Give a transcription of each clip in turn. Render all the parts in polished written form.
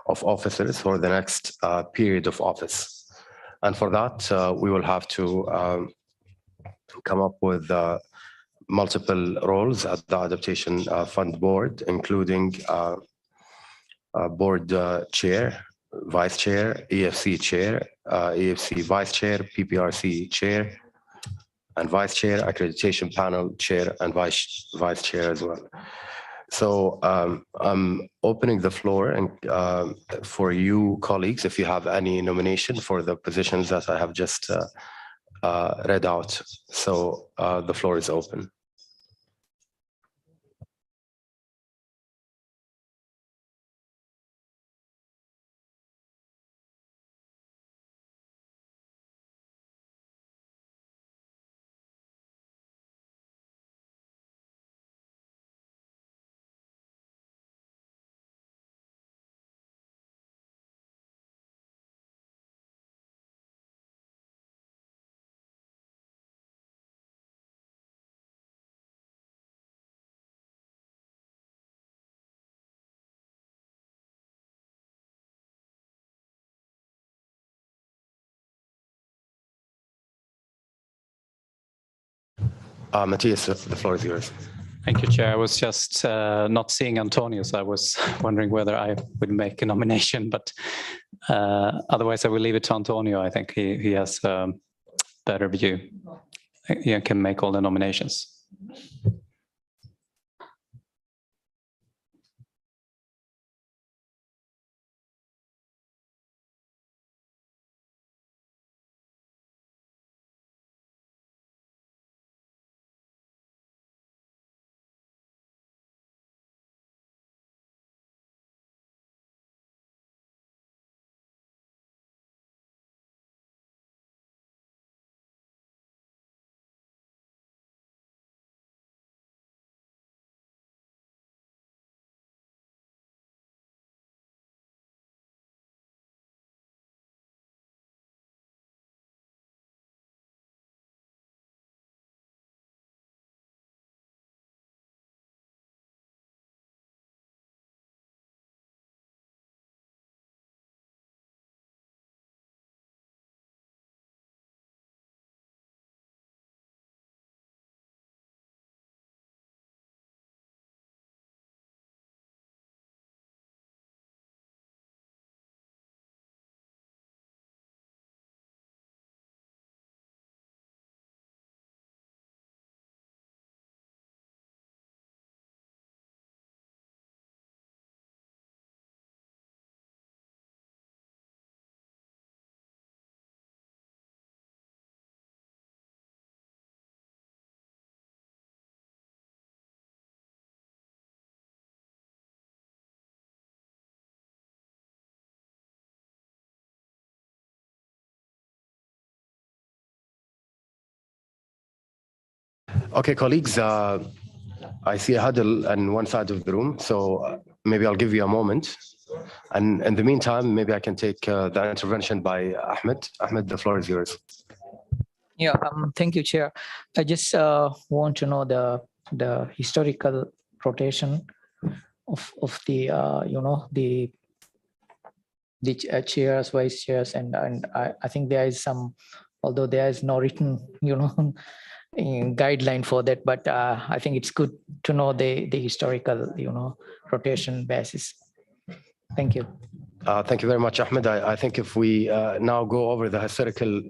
of officers for the next period of office. And for that, we will have to come up with multiple roles at the Adaptation Fund Board, including board chair, vice chair, EFC chair, EFC vice chair, PPRC chair, and vice chair, accreditation panel chair, and vice chair as well. So I'm opening the floor and for you colleagues, if you have any nomination for the positions that I have just read out. So the floor is open. Matthias, the floor is yours. Thank you, Chair. I was just not seeing Antonio, so I was wondering whether I would make a nomination, but otherwise I will leave it to Antonio. I think he has a better view. He can make all the nominations. Okay, colleagues, I see a huddle on one side of the room, so maybe I'll give you a moment. And in the meantime, maybe I can take the intervention by Ahmed. Ahmed, the floor is yours. Yeah, thank you, Chair. I just want to know the historical rotation of the the chairs, vice chairs, and I think there is some, although there is no written guideline for that, but I think it's good to know the historical rotation basis. Thank you. Thank you very much, Ahmed. I think if we now go over the historical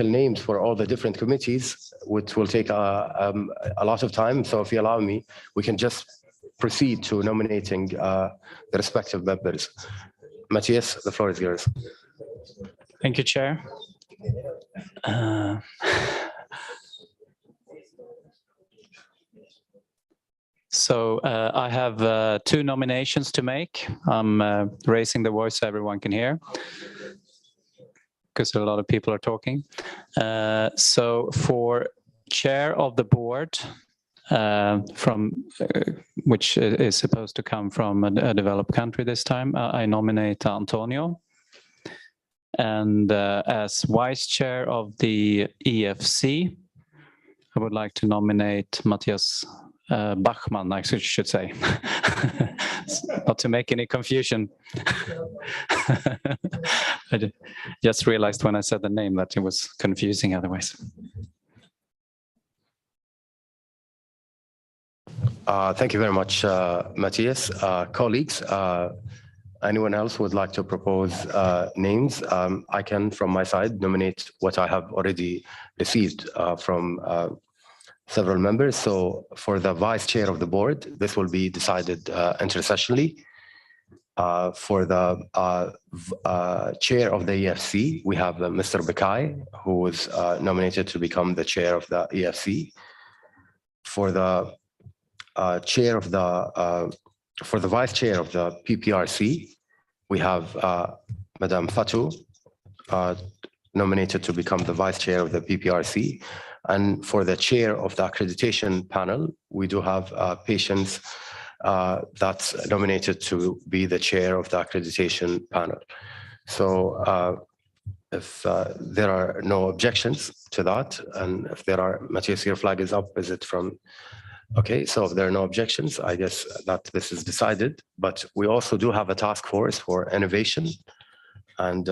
names for all the different committees, which will take a lot of time. So if you allow me, we can just proceed to nominating the respective members. Matthias, the floor is yours. Thank you, Chair. So I have two nominations to make. I'm raising the voice so everyone can hear, because a lot of people are talking. So for chair of the board, which is supposed to come from a developed country this time, I nominate Antonio. And as vice chair of the EFC, I would like to nominate Matthias Bachmann, I should say. not to make any confusion. I just realized when I said the name that it was confusing otherwise. Thank you very much, Matthias. Colleagues, anyone else would like to propose names? I can, from my side, nominate what I have already received from several members. So for the vice chair of the board, this will be decided intersessionally. For the chair of the EFC, we have Mr. Bekai, who was nominated to become the chair of the EFC. For the chair of the for the vice chair of the PPRC, we have Madame Fatou, nominated to become the vice chair of the PPRC. And for the chair of the accreditation panel, we do have Patience that's nominated to be the chair of the accreditation panel. So if there are no objections to that, and if there are, Matthias, your flag is up, is it from? Okay, so if there are no objections, I guess that this is decided, but we also do have a task force for innovation. And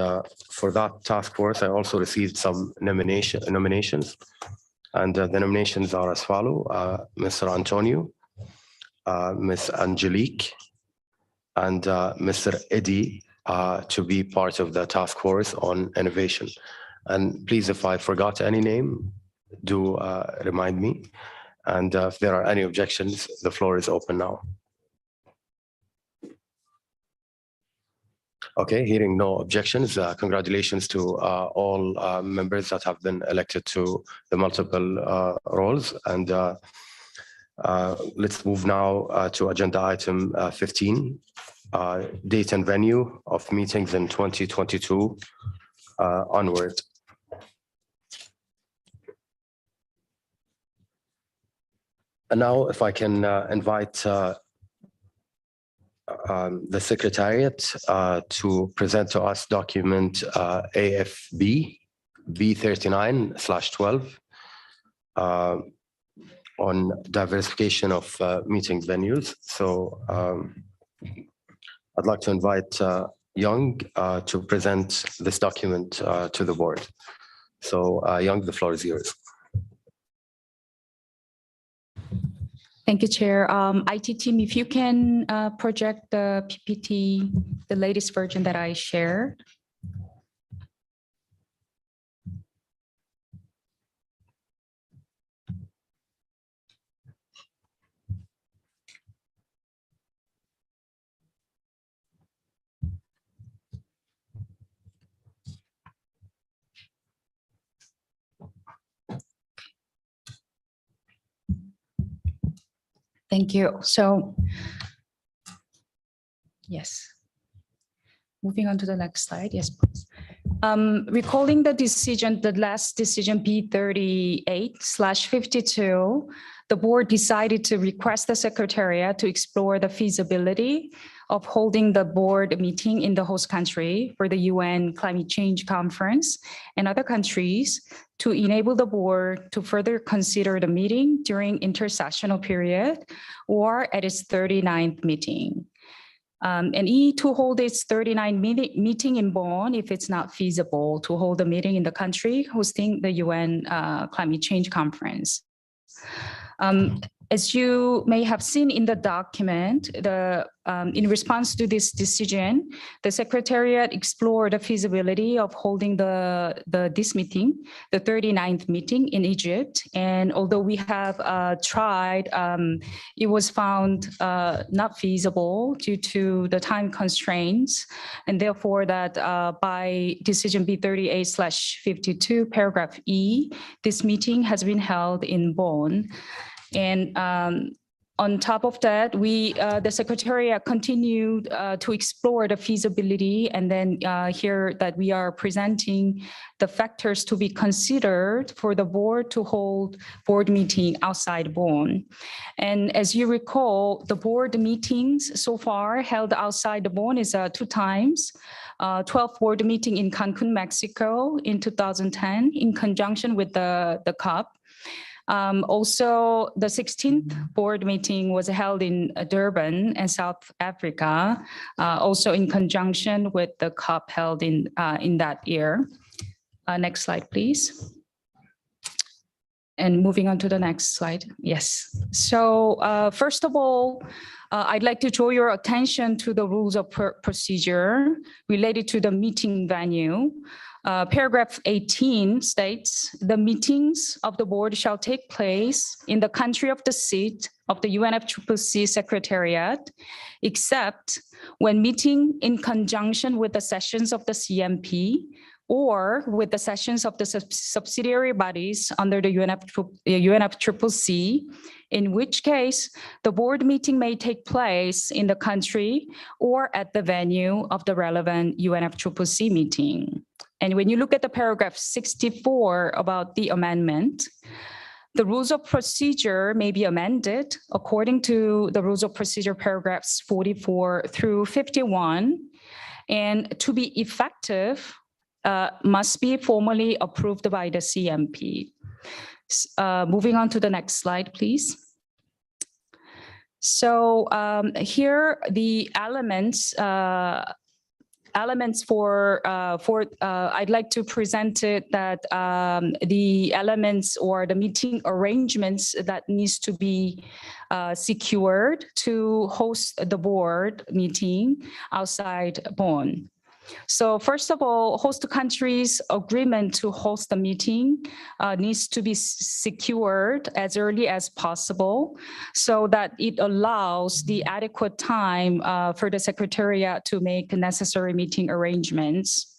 for that task force, I also received some nominations. And the nominations are as follow: Mr. Antonio, Ms. Angelique, and Mr. Eddie to be part of the task force on innovation. And please, if I forgot any name, do remind me. And if there are any objections, the floor is open now. Okay, hearing no objections, congratulations to all members that have been elected to the multiple roles. And let's move now to agenda item 15, date and venue of meetings in 2022 onward. And now, if I can invite the Secretariat to present to us document AFB B39/12 on diversification of meeting venues. So I'd like to invite Young to present this document to the board. So Young, the floor is yours. Thank you, Chair. IT team, if you can project the PPT, the latest version that I shared. Thank you. So, yes. Moving on to the next slide. Yes, please. Recalling the decision, the last decision P38/52, the board decided to request the Secretariat to explore the feasibility of holding the board meeting in the host country for the UN Climate Change Conference and other countries to enable the board to further consider the meeting during intersessional period or at its 39th meeting. And to hold its 39th meeting in Bonn if it's not feasible to hold a meeting in the country hosting the UN Climate Change Conference. As you may have seen in the document, in response to this decision, the Secretariat explored the feasibility of holding this meeting, the 39th meeting in Egypt. And although we have tried, it was found not feasible due to the time constraints. And therefore that by decision B38/52, paragraph E, this meeting has been held in Bonn. And on top of that, the Secretariat continued to explore the feasibility, and then here that we are presenting the factors to be considered for the board to hold board meeting outside Bonn. And as you recall, the board meetings so far held outside the Bonn is 2 times. 12th board meeting in Cancun, Mexico in 2010 in conjunction with the COP. Also, the 16th board meeting was held in Durban and South Africa, also in conjunction with the COP held in that year. Next slide, please. And moving on to the next slide. Yes. So first of all, I'd like to draw your attention to the rules of procedure related to the meeting venue. Paragraph 18 states, the meetings of the board shall take place in the country of the seat of the UNFCCC Secretariat, except when meeting in conjunction with the sessions of the CMP or with the sessions of the subsidiary bodies under the UNFCCC, in which case the board meeting may take place in the country or at the venue of the relevant UNFCCC meeting. And when you look at the paragraph 64 about the amendment, the rules of procedure may be amended according to the rules of procedure paragraphs 44 through 51, and to be effective, must be formally approved by the CMP. Moving on to the next slide, please. So here the elements for I'd like to present it that the elements or the meeting arrangements that needs to be secured to host the board meeting outside Bonn. So first of all, host countries' agreement to host the meeting needs to be secured as early as possible so that it allows the adequate time for the Secretariat to make necessary meeting arrangements.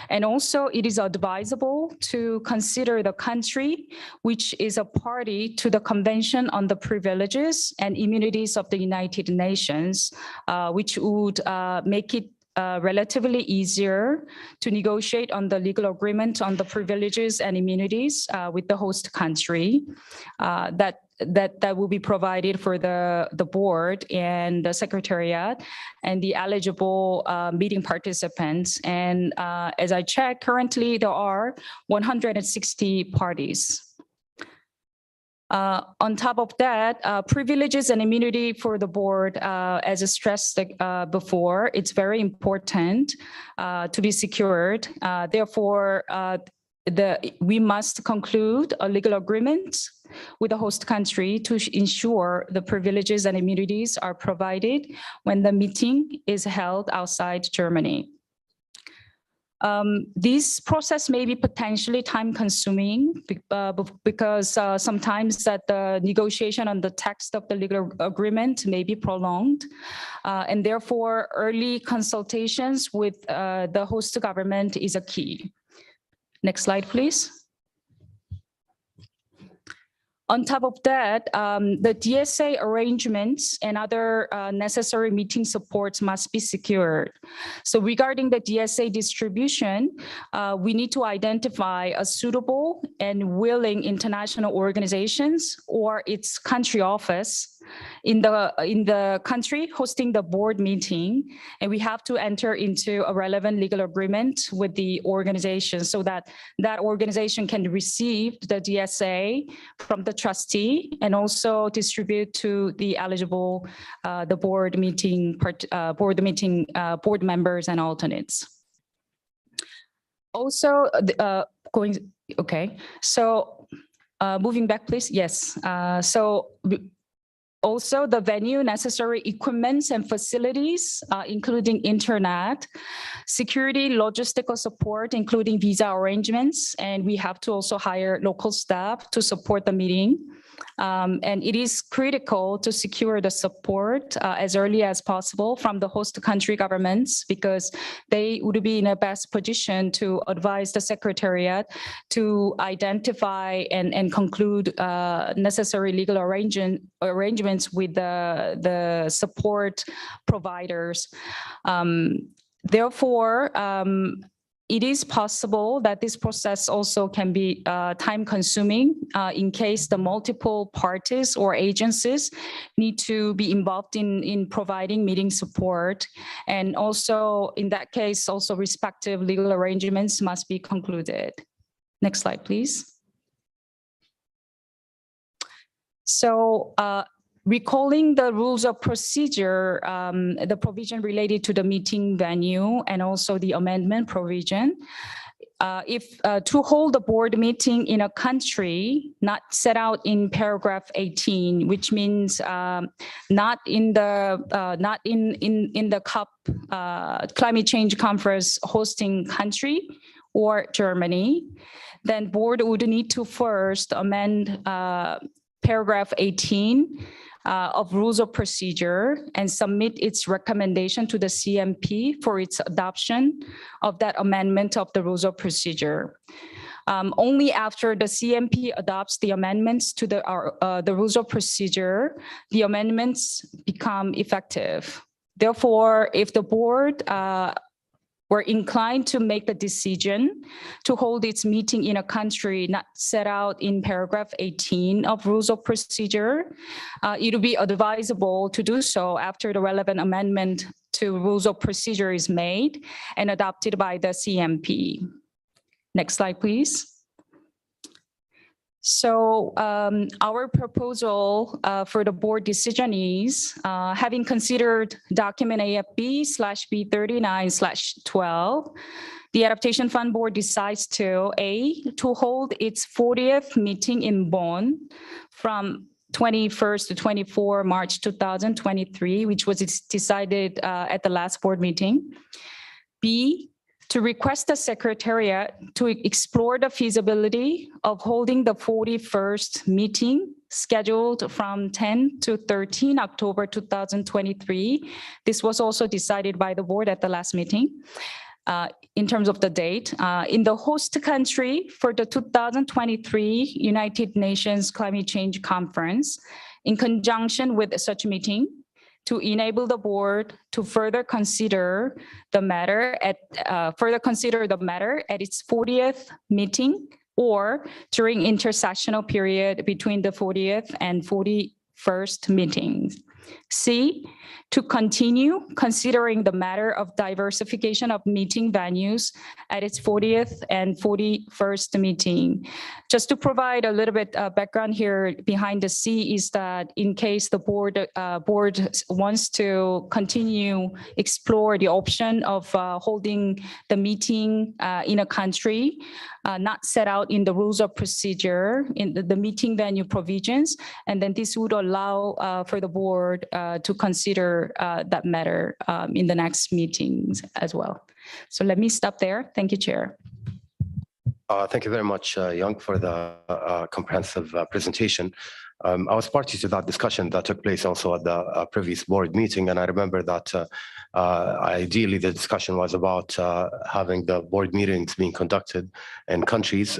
And also, it is advisable to consider the country which is a party to the Convention on the Privileges and Immunities of the United Nations, which would make it relatively easier to negotiate on the legal agreement on the privileges and immunities with the host country that will be provided for the board and the Secretariat and the eligible meeting participants. And as I check, currently there are 160 parties. On top of that, privileges and immunity for the board, as stressed before, it's very important to be secured. Therefore, we must conclude a legal agreement with the host country to ensure the privileges and immunities are provided when the meeting is held outside Germany. This process may be potentially time-consuming because sometimes that the negotiation on the text of the legal agreement may be prolonged, and therefore early consultations with the host government is a key. Next slide, please. On top of that, the DSA arrangements and other necessary meeting supports must be secured. So regarding the DSA distribution, we need to identify a suitable and willing international organizations or its country office in the country hosting the board meeting, and we have to enter into a relevant legal agreement with the organization so that that organization can receive the DSA from the trustee and also distribute to the eligible the board members and alternates. Also, so moving back, please. Yes. Also, the venue, necessary equipments and facilities, including internet, security, logistical support, including visa arrangements, and we have to also hire local staff to support the meeting. And it is critical to secure the support as early as possible from the host country governments because they would be in a best position to advise the Secretariat to identify and conclude necessary legal arrangements with the support providers. Therefore, it is possible that this process also can be time-consuming in case the multiple parties or agencies need to be involved in providing meeting support. And also, in that case, also respective legal arrangements must be concluded. Next slide, please. So recalling the rules of procedure, the provision related to the meeting venue and also the amendment provision. If to hold a board meeting in a country not set out in paragraph 18, which means not in the COP climate change conference hosting country or Germany, then board would need to first amend paragraph 18 of rules of procedure and submit its recommendation to the CMP for its adoption of that amendment of the rules of procedure. Only after the CMP adopts the amendments to the rules of procedure, the amendments become effective. Therefore, if the board were inclined to make a decision to hold its meeting in a country not set out in paragraph 18 of rules of procedure, it would be advisable to do so after the relevant amendment to rules of procedure is made and adopted by the CMP. Next slide, please. So our proposal for the board decision is, having considered document AFB/B39/12, the Adaptation Fund Board decides to hold its 40th meeting in Bonn from 21st to 24 March 2023, which was decided at the last board meeting. B, to request the Secretariat to explore the feasibility of holding the 41st meeting scheduled from 10 to 13 October 2023. This was also decided by the board at the last meeting. In terms of the date, in the host country for the 2023 United Nations Climate Change Conference, in conjunction with such meeting, to enable the board to further consider the matter at its 40th meeting or during intersessional period between the 40th and 41st meetings. C, to continue considering the matter of diversification of meeting venues at its 40th and 41st meeting. Just to provide a little bit background here behind the C is that in case the board wants to continue explore the option of holding the meeting in a country not set out in the rules of procedure in the meeting venue provisions, and then this would allow for the board to consider that matter in the next meetings as well. So let me stop there. Thank you, Chair. Thank you very much, Young, for the comprehensive presentation. I was party to that discussion that took place also at the previous board meeting, and I remember that ideally the discussion was about having the board meetings being conducted in countries,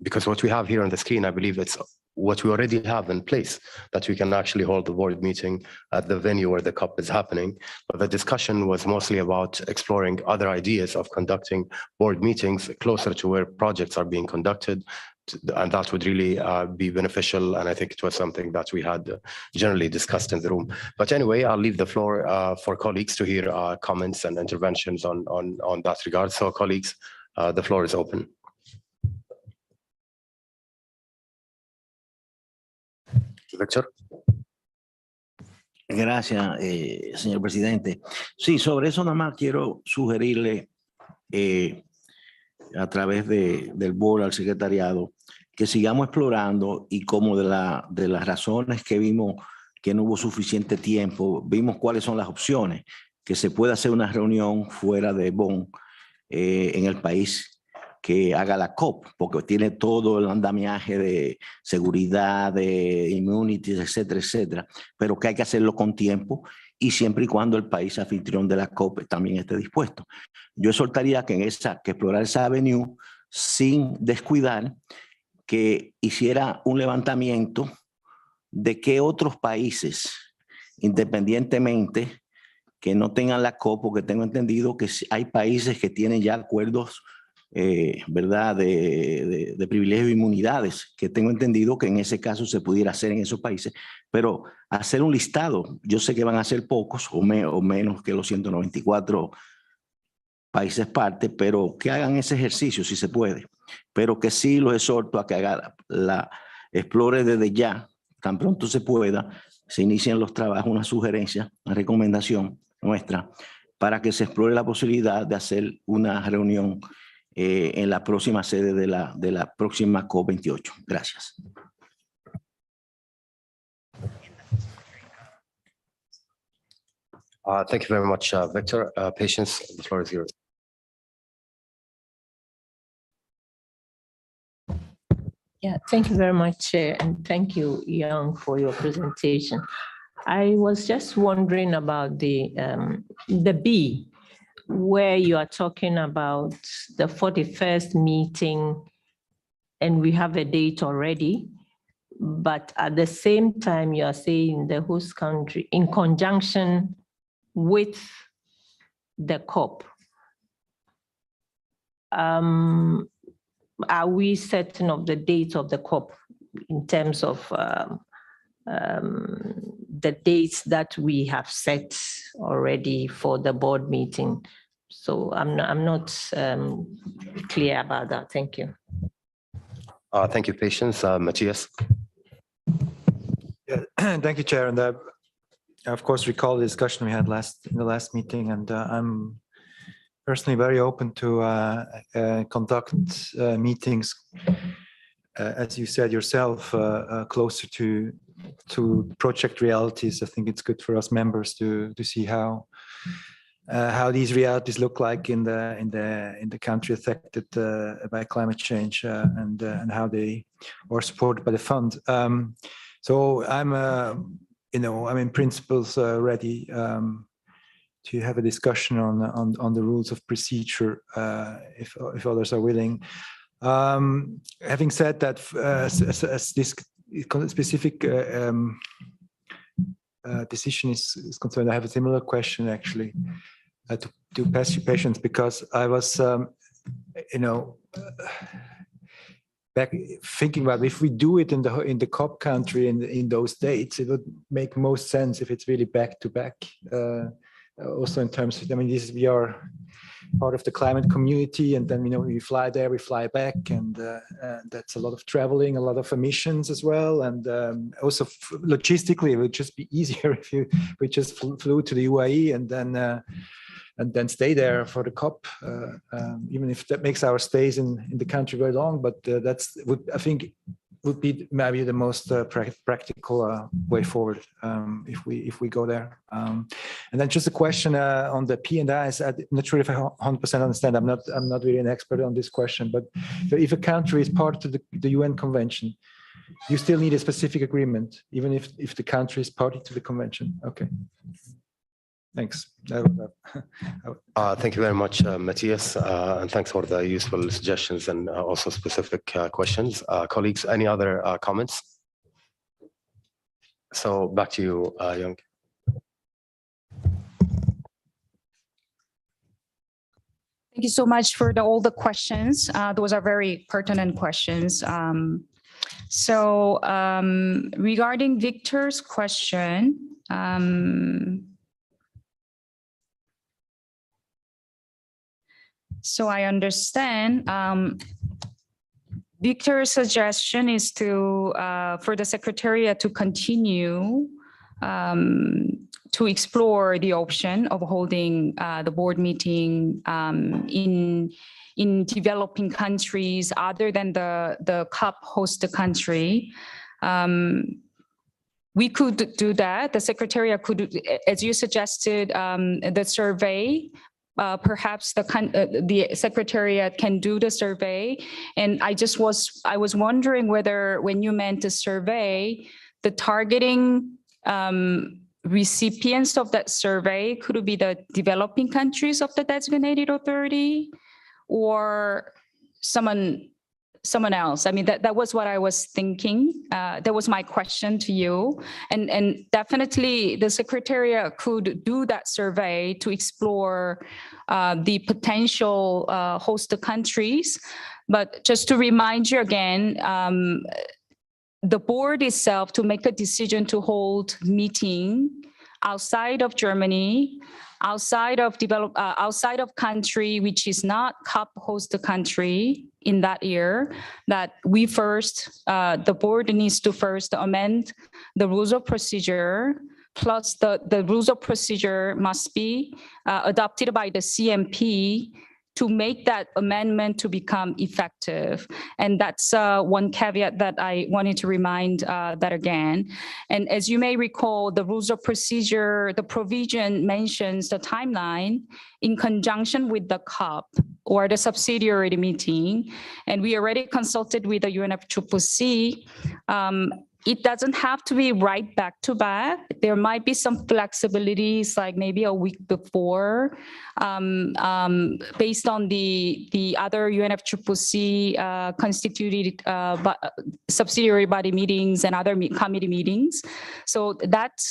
because what we have here on the screen, I believe it's what we already have in place, that we can actually hold the board meeting at the venue where the COP is happening. But the discussion was mostly about exploring other ideas of conducting board meetings closer to where projects are being conducted, and that would really be beneficial. And I think it was something that we had generally discussed in the room. But anyway, I'll leave the floor for colleagues to hear comments and interventions on that regard. So colleagues, the floor is open. Victor. Gracias, señor presidente. Sí, sobre eso nada más quiero sugerirle a través del board al secretariado que sigamos explorando, y como de las razones que vimos que no hubo suficiente tiempo, vimos cuáles son las opciones, que se pueda hacer una reunión fuera de Bonn en el país que haga la COP, porque tiene todo el andamiaje de seguridad, de immunities, etcétera, etcétera, pero que hay que hacerlo con tiempo y siempre y cuando el país anfitrión de la COP también esté dispuesto. Yo exhortaría que explorar esa avenue sin descuidar, que hiciera un levantamiento de qué otros países, independientemente que no tengan la COP, porque tengo entendido que hay países que tienen ya acuerdos ¿verdad? de privilegios e inmunidades, que tengo entendido que en ese caso se pudiera hacer en esos países, pero hacer un listado, yo sé que van a ser pocos o menos que los 194 países parte, pero que hagan ese ejercicio si se puede, pero que sí los exhorto a que hagan explore desde ya tan pronto se pueda, se inician los trabajos, una sugerencia, una recomendación nuestra, para que se explore la posibilidad de hacer una reunión en la próxima sede de la próxima COP28. Gracias. Thank you very much, Victor. Patience, the floor is yours. Yeah, thank you very much, Chair, and thank you, Young, for your presentation. I was just wondering about the B, where you are talking about the 41st meeting, and we have a date already, but at the same time, you are saying the host country in conjunction with the COP. Are we certain of the date of the COP in terms of the dates that we have set already for the board meeting? So I'm not clear about that. Thank you. Thank you, Patience. Matthias. Yeah, thank you, Chair. And I, of course, recall the discussion we had in the last meeting, and I'm personally very open to conduct meetings, as you said yourself, closer to project realities. I think it's good for us members to see how these realities look like in the country affected by climate change, and how they are supported by the fund. So I'm in principles ready to have a discussion on the rules of procedure if others are willing. Having said that, as this specific decision is concerned, I have a similar question actually to Patience, because I was, back thinking about if we do it in the COP country in those dates, it would make most sense if it's really back to back. Also in terms of, we are part of the climate community, and then we fly there, we fly back, and that's a lot of traveling, a lot of emissions as well, and also logistically it would just be easier if we just flew to the UAE and then stay there for the COP, even if that makes our stays in the country very long, but I think would be maybe the most practical way forward if we go there. And then just a question on the P&Is. I'm not sure if I 100% understand. I'm not really an expert on this question, but if a country is part of the UN Convention, you still need a specific agreement, even if the country is party to the convention. Okay. Thanks. Thank you very much, Matthias, and thanks for the useful suggestions and also specific questions. Colleagues, any other comments? So back to you, Young. Thank you so much for all the questions. Those are very pertinent questions. So regarding Victor's question, so I understand Victor's suggestion is for the Secretariat to continue to explore the option of holding the board meeting in developing countries other than the COP host country. We could do that. The Secretariat could, as you suggested, the survey. Perhaps the Secretariat can do the survey, and I was wondering whether, when you meant the survey, the targeting recipients of that survey could be the developing countries of the designated authority, or someone else. I mean, that was what I was thinking. That was my question to you. And definitely the Secretariat could do that survey to explore the potential host countries. But just to remind you again, the board itself to make a decision to hold meeting outside of Germany, outside of country, which is not COP host country in that year, that we first, the board needs to first amend the rules of procedure, plus the rules of procedure must be adopted by the CMP to make that amendment to become effective. And that's one caveat that I wanted to remind that again. And as you may recall, the rules of procedure, the provision mentions the timeline in conjunction with the COP or the subsidiary meeting. And we already consulted with the UNFCCC. It doesn't have to be right back to back. There might be some flexibilities, like maybe a week before, based on the other UNFCCC constituted subsidiary body meetings and other committee meetings. So that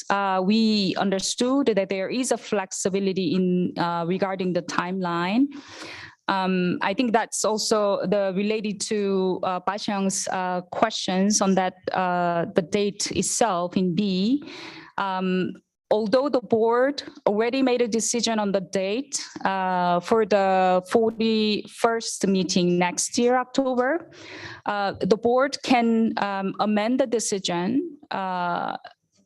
we understood that there is a flexibility in regarding the timeline. I think that's also related to Pa Xiang's questions on that the date itself in B. Although the board already made a decision on the date for the 41st meeting next year, October, the board can amend the decision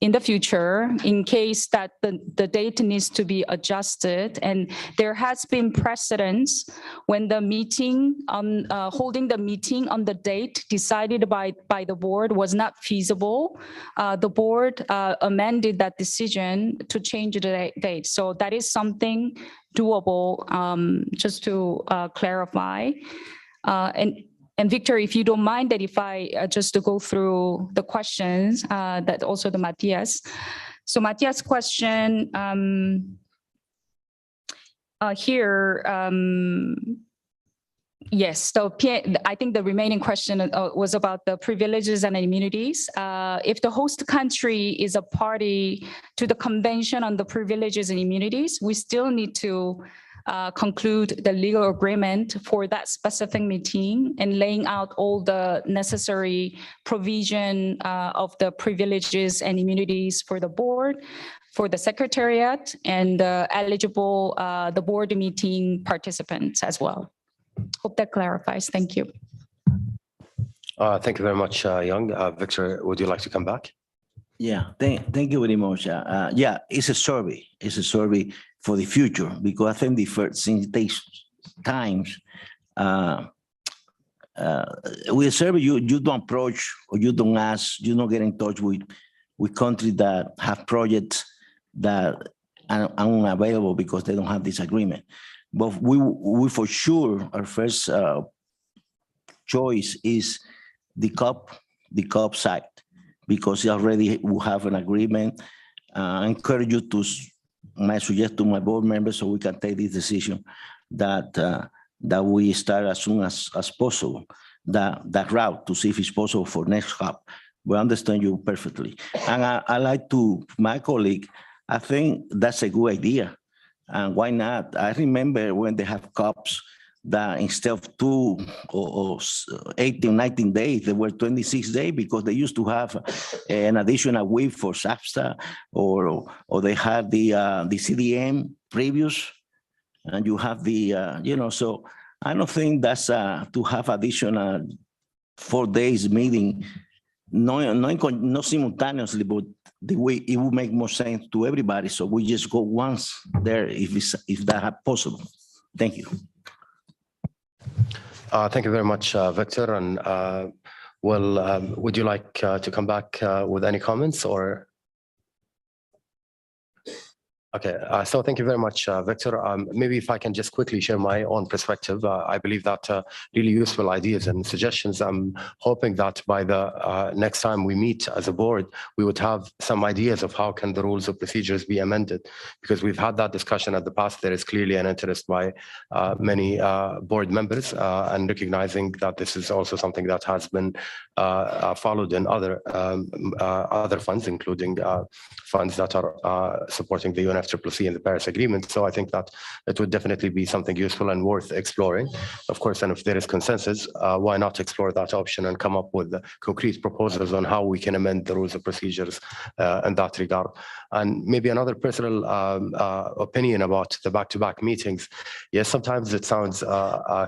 in the future in case that the date needs to be adjusted. And there has been precedence when the meeting on holding the meeting on the date decided by the board was not feasible. The board amended that decision to change the date. So that is something doable, just to clarify. And Victor, if you don't mind that if I just to go through the questions, that also the Matthias. So Matthias' question here, yes, so I think the remaining question was about the privileges and immunities. If the host country is a party to the Convention on the Privileges and Immunities, we still need to conclude the legal agreement for that specific meeting and laying out all the necessary provision of the privileges and immunities for the board, for the secretariat, and eligible the board meeting participants as well. Hope that clarifies. Thank you. Thank you very much, Young. Victor, would you like to come back? Yeah, thank you very much. Yeah, it's a survey. It's a survey for the future, because I think the first thing it takes times. With a survey, you don't approach or you don't ask, you don't get in touch with countries that have projects that are unavailable because they don't have this agreement. But we for sure, our first choice is the COP side, because already we have an agreement. I encourage you to, I suggest to my board members, so we can take this decision that we start as soon as possible, that route to see if it's possible for next COP. We understand you perfectly. And I like to, my colleague, I think that's a good idea. And why not? I remember when they have COPs that instead of 2 or 18, 19 days, they were 26 days, because they used to have an additional week for SAPSTA, or they had the CDM previous, and you have the, you know, so I don't think that's to have additional 4 days meeting, not simultaneously, but the way it would make more sense to everybody. So we just go once there if that possible. Thank you. Thank you very much, Victor. And would you like to come back with any comments or? Okay, so thank you very much, Victor. Maybe if I can just quickly share my own perspective. I believe that really useful ideas and suggestions. I'm hoping that by the next time we meet as a board, we would have some ideas of how can the rules of procedures be amended, because we've had that discussion at the past. There is clearly an interest by many board members, and recognizing that this is also something that has been followed in other funds, including funds that are supporting the UNFCCC and the Paris Agreement. So I think that it would definitely be something useful and worth exploring. Of course, and if there is consensus, why not explore that option and come up with concrete proposals on how we can amend the rules of procedures in that regard. And maybe another personal opinion about the back-to-back meetings. Yes, sometimes it sounds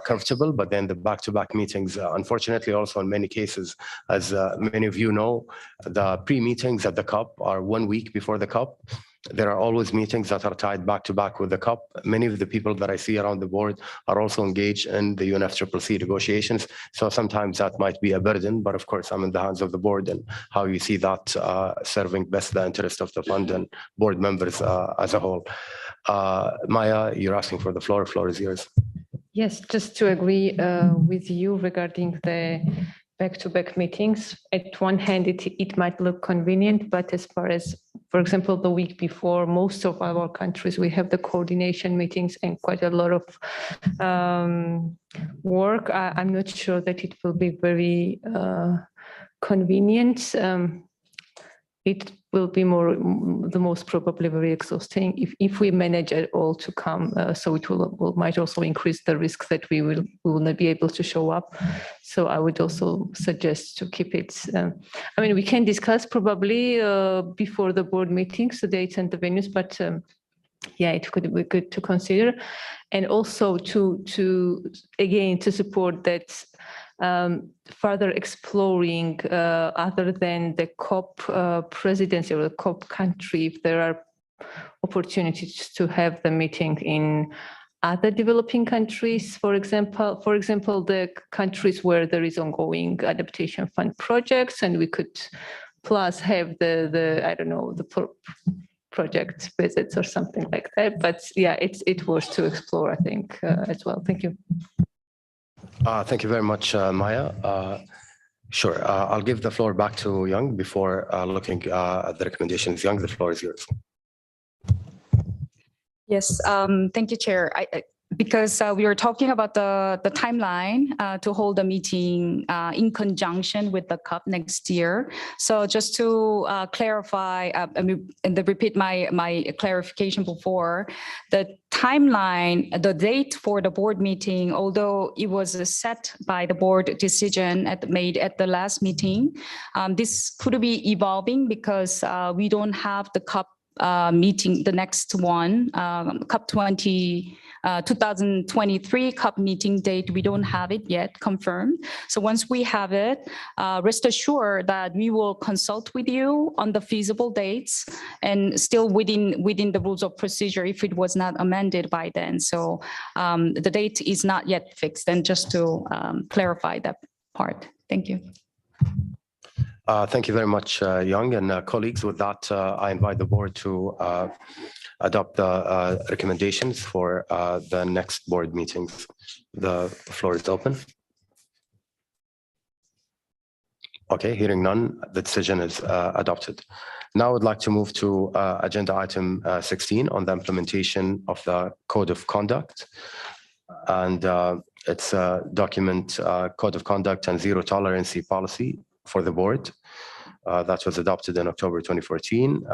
comfortable, but then the back-to-back meetings, unfortunately, also in many cases, as many of you know, the pre-meetings at the COP are 1 week before the COP. There are always meetings that are tied back to back with the COP. Many of the people that I see around the board are also engaged in the UNFCCC negotiations. So sometimes that might be a burden, but of course I'm in the hands of the board and how you see that serving best the interest of the fund and board members as a whole. Maya, you're asking for the floor. Floor is yours. Yes, just to agree with you regarding the back-to-back meetings. At one hand, it might look convenient, but as far as, for example, the week before, most of our countries, we have the coordination meetings and quite a lot of work. I'm not sure that it will be very convenient. It will be the most probably very exhausting if we manage at all to come. So it might also increase the risk that we will not be able to show up. So I would also suggest to keep it. I mean, we can discuss probably before the board meetings, the dates and the venues, but yeah, it could be good to consider. And also to support that further exploring other than the COP presidency or the COP country, if there are opportunities to have the meeting in other developing countries, for example, the countries where there is ongoing adaptation fund projects, and we could plus have the I don't know, the project visits or something like that. But yeah, it was to explore, I think, as well. Thank you. Thank you very much, Maya. Sure, I'll give the floor back to Young before looking at the recommendations. Young, the floor is yours. Yes, thank you, Chair. Because we were talking about the timeline to hold a meeting in conjunction with the COP next year. So just to clarify and repeat my clarification before, the timeline, the date for the board meeting, although it was set by the board decision made at the last meeting, this could be evolving because we don't have the COP meeting, the next one, COP 2023 COP meeting date, we don't have it yet confirmed. So once we have it, rest assured that we will consult with you on the feasible dates and still within the rules of procedure if it was not amended by then. So the date is not yet fixed, and just to clarify that part. Thank you. Thank you very much, Young, and colleagues. With that, I invite the board to adopt the recommendations for the next board meetings. The floor is open. Okay, hearing none, the decision is adopted. Now I'd like to move to agenda item 16 on the implementation of the Code of Conduct. And it's a document, Code of Conduct and Zero Tolerance Policy for the board. That was adopted in October 2014.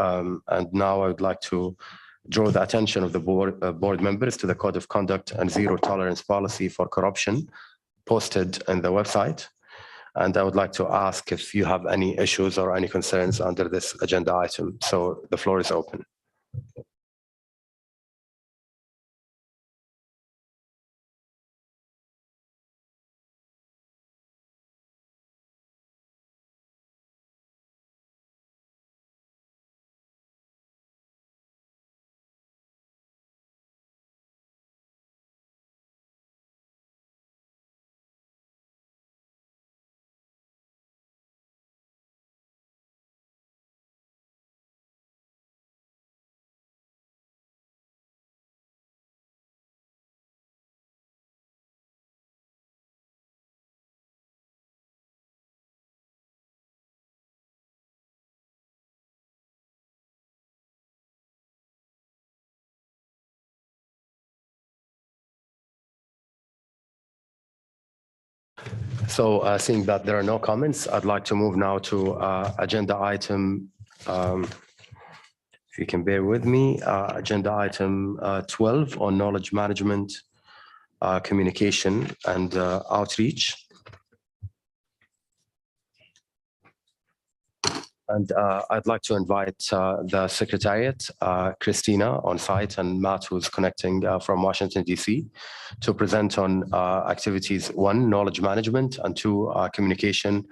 And now I would like to draw the attention of the board members to the Code of Conduct and Zero Tolerance Policy for Corruption posted in the website. And I would like to ask if you have any issues or any concerns under this agenda item. So the floor is open. So seeing that there are no comments, I'd like to move now to agenda item If you can bear with me, agenda item 12 on knowledge management, communication and outreach. And I'd like to invite the Secretariat, Christina on site, and Matt, who's connecting from Washington, D.C., to present on activities 1, knowledge management, and 2, communication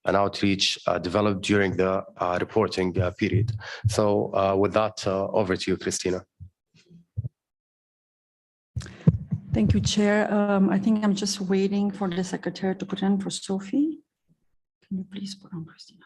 and outreach developed during the reporting period. So with that, over to you, Christina. Thank you, Chair. I think I'm just waiting for the Secretary to put in for Sophie. Can you please put on Christina?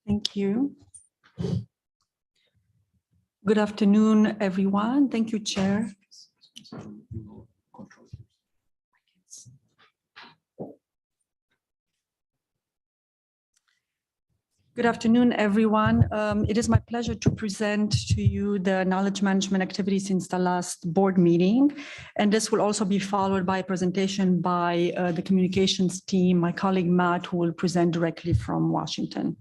Thank you. Good afternoon, everyone. Thank you, Chair. Good afternoon, everyone. It is my pleasure to present to you the knowledge management activity since the last board meeting. And this will also be followed by a presentation by the communications team, my colleague Matt, who will present directly from Washington.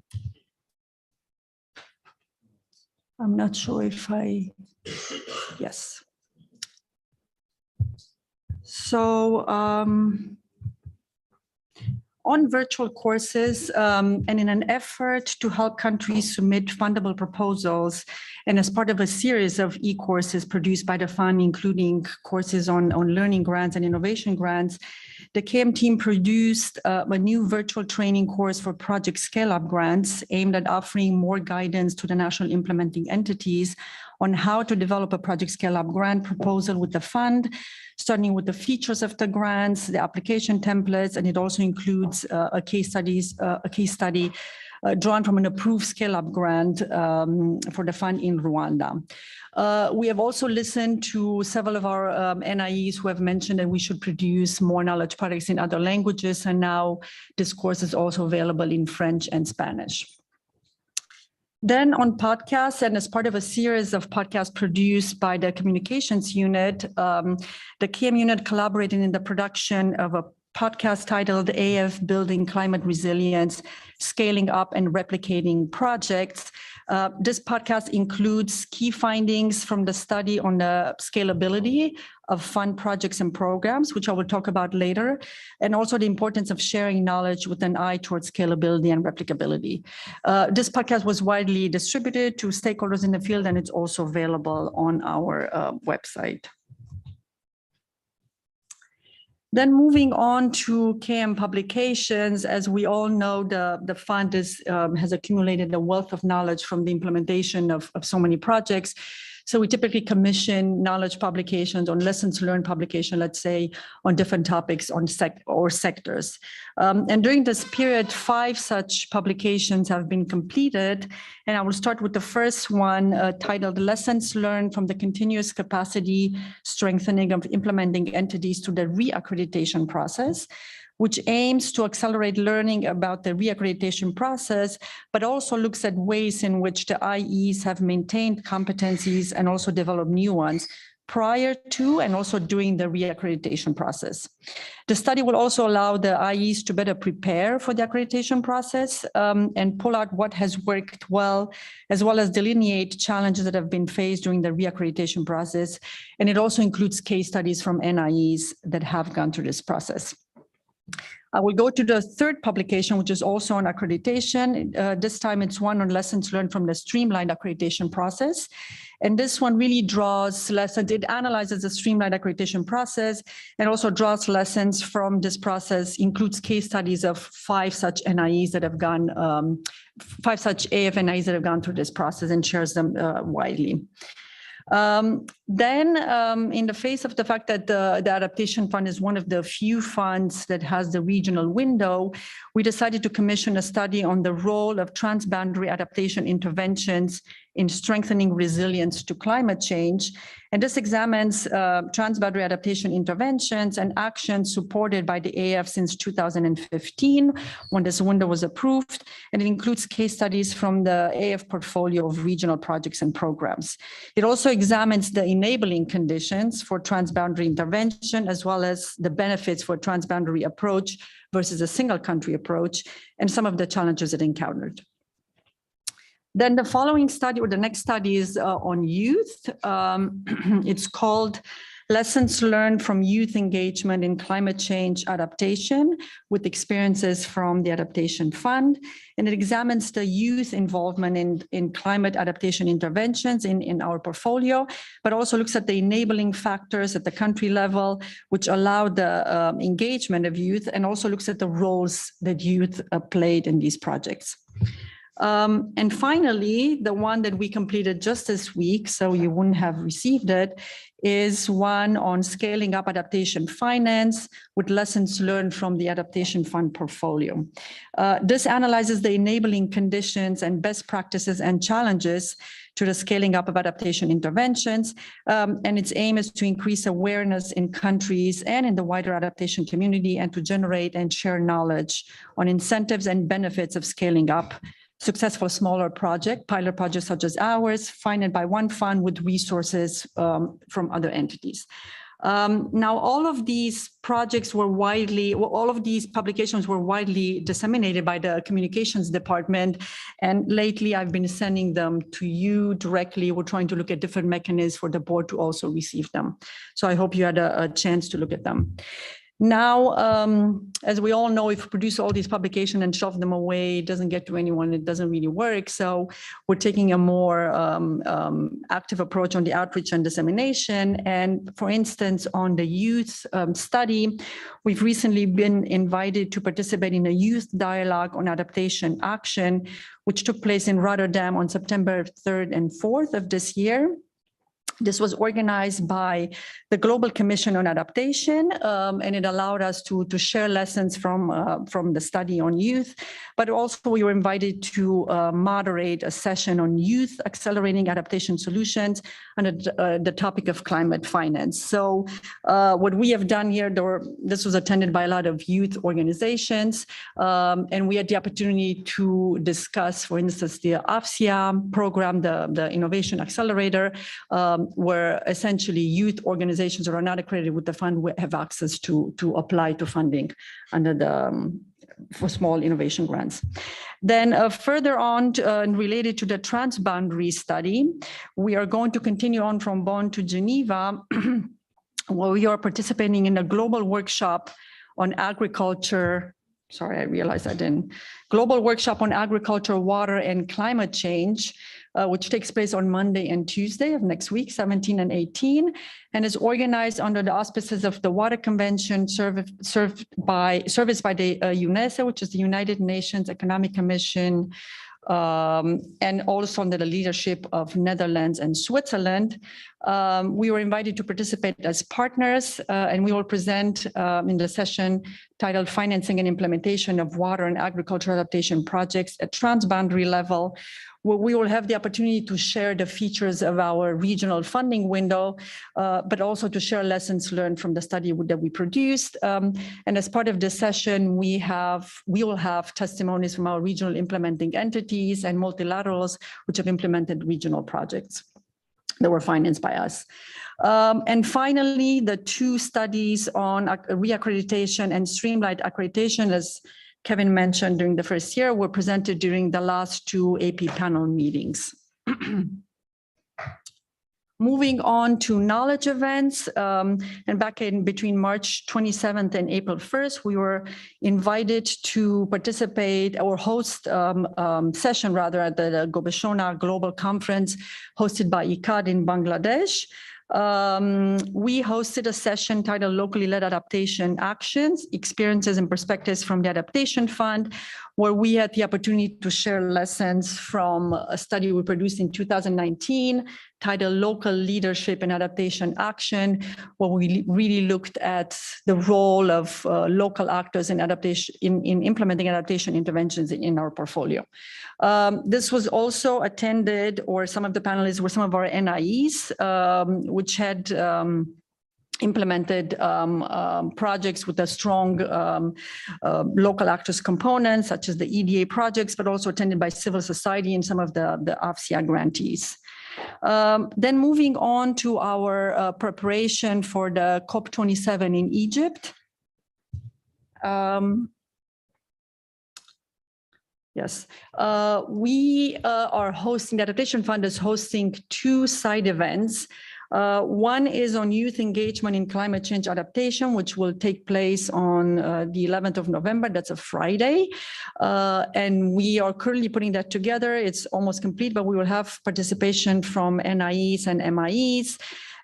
I'm not sure if yes. So on virtual courses, and in an effort to help countries submit fundable proposals, and as part of a series of e-courses produced by the fund, including courses on learning grants and innovation grants, the KM team produced a new virtual training course for project scale-up grants aimed at offering more guidance to the national implementing entities on how to develop a project scale-up grant proposal with the fund, starting with the features of the grants, the application templates, and it also includes a case study drawn from an approved scale-up grant for the fund in Rwanda. We have also listened to several of our NIEs who have mentioned that we should produce more knowledge products in other languages, and now this course is also available in French and Spanish. Then on podcasts, and as part of a series of podcasts produced by the communications unit, the KM unit collaborated in the production of a podcast titled AF Building Climate Resilience, Scaling Up and Replicating Projects. This podcast includes key findings from the study on the scalability of fund projects and programs, which I will talk about later, and also the importance of sharing knowledge with an eye towards scalability and replicability. This podcast was widely distributed to stakeholders in the field, and it's also available on our website. Then moving on to KM publications, as we all know, the fund has accumulated a wealth of knowledge from the implementation of so many projects. So we typically commission knowledge publications on lessons learned publication, let's say, on different topics on sectors. And during this period, 5 such publications have been completed. And I will start with the first one titled Lessons Learned from the Continuous Capacity Strengthening of Implementing Entities to the Re-Accreditation Process, which aims to accelerate learning about the re-accreditation process, but also looks at ways in which the IEs have maintained competencies and also developed new ones prior to and also during the re-accreditation process. The study will also allow the IEs to better prepare for the accreditation process and pull out what has worked well as delineate challenges that have been faced during the re-accreditation process. And it also includes case studies from NIEs that have gone through this process. I will go to the third publication, which is also on accreditation. This time it's one on lessons learned from the Streamlined accreditation process. And this one really draws lessons. It analyzes the Streamlined accreditation process and also draws lessons from this process, includes case studies of 5 such NIEs that have gone, 5 such AF NIEs that have gone through this process and shares them widely. Then in the face of the fact that the Adaptation Fund is one of the few funds that has the regional window, we decided to commission a study on the role of transboundary adaptation interventions in strengthening resilience to climate change. And this examines transboundary adaptation interventions and actions supported by the AF since 2015, when this window was approved. And it includes case studies from the AF portfolio of regional projects and programs. It also examines the enabling conditions for transboundary intervention, as well as the benefits for a transboundary approach versus a single country approach, and some of the challenges it encountered. Then the following study, or the next study, is on youth. It's called Lessons Learned from Youth Engagement in Climate Change Adaptation with Experiences from the Adaptation Fund. And it examines the youth involvement in climate adaptation interventions in our portfolio, but also looks at the enabling factors at the country level, which allow the engagement of youth, and also looks at the roles that youth played in these projects. And finally, the one that we completed just this week, so you wouldn't have received it, is one on scaling up adaptation finance with lessons learned from the Adaptation Fund portfolio. This analyzes the enabling conditions and best practices and challenges to the scaling up of adaptation interventions. And its aim is to increase awareness in countries and in the wider adaptation community, and to generate and share knowledge on incentives and benefits of scaling up successful smaller pilot projects such as ours, funded by one fund with resources from other entities. Now, all of these projects were all of these publications were widely disseminated by the communications department. And lately I've been sending them to you directly. We're trying to look at different mechanisms for the board to also receive them. So I hope you had a chance to look at them. Now, as we all know, if we produce all these publications and shove them away, it doesn't get to anyone, it doesn't really work. So we're taking a more active approach on the outreach and dissemination. And for instance, on the youth study, we've recently been invited to participate in a youth dialogue on adaptation action, which took place in Rotterdam on September 3rd and 4th of this year. This was organized by the Global Commission on Adaptation, and it allowed us to share lessons from the study on youth, but also we were invited to moderate a session on youth accelerating adaptation solutions under the topic of climate finance. So what we have done here, this was attended by a lot of youth organizations, and we had the opportunity to discuss, for instance, the AFSIA program, the Innovation Accelerator, where essentially youth organizations that are not accredited with the fund have access to apply to funding under for small innovation grants. Then further on, related to the Transboundary study, we are going to continue on from Bonn to Geneva, where we are participating in a global workshop on agriculture. Sorry, I realized I didn't. Global workshop on agriculture, water, and climate change, which takes place on Monday and Tuesday of next week, 17 and 18, and is organized under the auspices of the Water Convention, serviced by the UNESCO, which is the United Nations Economic Commission, and also under the leadership of Netherlands and Switzerland. We were invited to participate as partners, and we will present in the session titled Financing and Implementation of Water and Agriculture Adaptation Projects at Transboundary Level, where we will have the opportunity to share the features of our regional funding window, but also to share lessons learned from the study that we produced. And as part of this session, we will have testimonies from our regional implementing entities and multilaterals, which have implemented regional projects that were financed by us. And finally, the two studies on Re-Accreditation and Streamlined accreditation, as Kevin mentioned during the first year, were presented during the last two AP panel meetings. Moving on to knowledge events, and back in between March 27th and April 1st, we were invited to participate or host session rather at the Gobeshona Global Conference hosted by ICAD in Bangladesh. We hosted a session titled Locally Led Adaptation Actions, Experiences and Perspectives from the Adaptation Fund, where we had the opportunity to share lessons from a study we produced in 2019 titled Local Leadership and Adaptation Action, where we really looked at the role of local actors in adaptation, in implementing adaptation interventions in our portfolio. This was also attended, or some of the panelists were some of our NIEs, which had implemented projects with a strong local actors component, such as the EDA projects, but also attended by civil society and some of the AFSIA grantees. Then moving on to our preparation for the COP27 in Egypt. Yes, we are hosting, the Adaptation Fund is hosting 2 side events. One is on youth engagement in climate change adaptation, which will take place on the 11th of November. That's a Friday. And we are currently putting that together. It's almost complete, but we will have participation from NIEs and MIEs,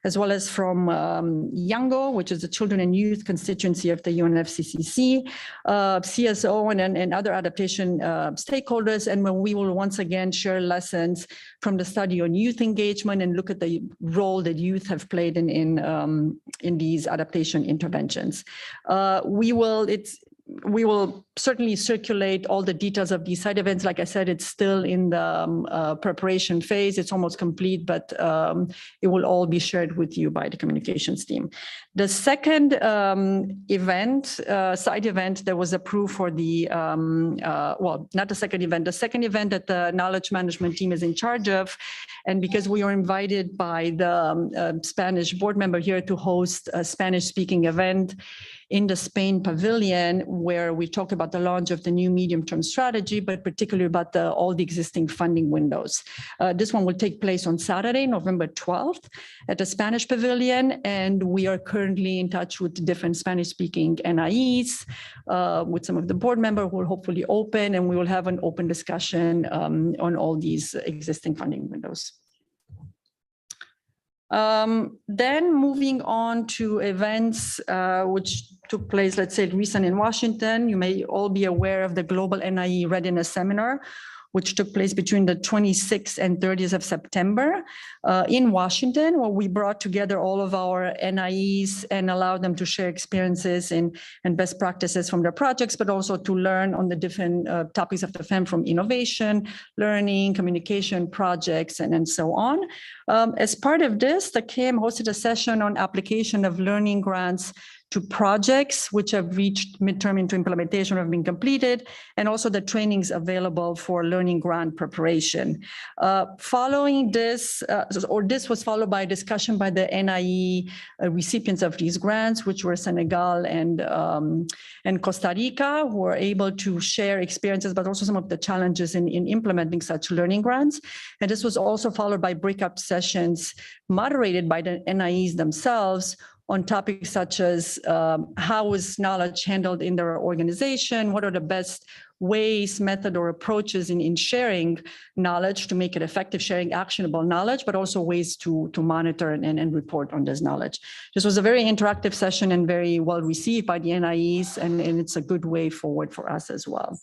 as well as from YANGO, which is the Children and Youth constituency of the UNFCCC, CSO, and other adaptation stakeholders. And when we will once again share lessons from the study on youth engagement and look at the role that youth have played in these adaptation interventions. We will certainly circulate all the details of these side events. Like I said, it's still in the preparation phase. It's almost complete, but it will all be shared with you by the communications team. The second event, side event that was approved for the, well, not the second event that the knowledge management team is in charge of. And because we are invited by the Spanish board member here to host a Spanish speaking event in the Spain pavilion, where we talk about the launch of the new medium-term strategy, but particularly about all the existing funding windows. This one will take place on Saturday, November 12th at the Spanish pavilion. And we are currently in touch with different Spanish-speaking NIEs, with some of the board members who will hopefully open, and we will have an open discussion on all these existing funding windows. Then moving on to events which took place, let's say, recent in Washington. You may all be aware of the Global NIE Readiness Seminar, which took place between the 26th and 30th of September in Washington, where we brought together all of our NIEs and allowed them to share experiences and best practices from their projects, but also to learn on the different topics of the FEM, from innovation, learning, communication, projects, and so on. As part of this, the KM hosted a session on application of learning grants to projects which have reached midterm into implementation or have been completed, and also the trainings available for learning grant preparation. Following this, this was followed by a discussion by the NIE recipients of these grants, which were Senegal and Costa Rica, who were able to share experiences, but also some of the challenges in implementing such learning grants. And this was also followed by breakout sessions moderated by the NIEs themselves on topics such as how is knowledge handled in their organization, what are the best ways, method, or approaches in sharing knowledge to make it effective, sharing actionable knowledge, but also ways to monitor and report on this knowledge. This was a very interactive session and very well received by the NIEs, and it's a good way forward for us as well.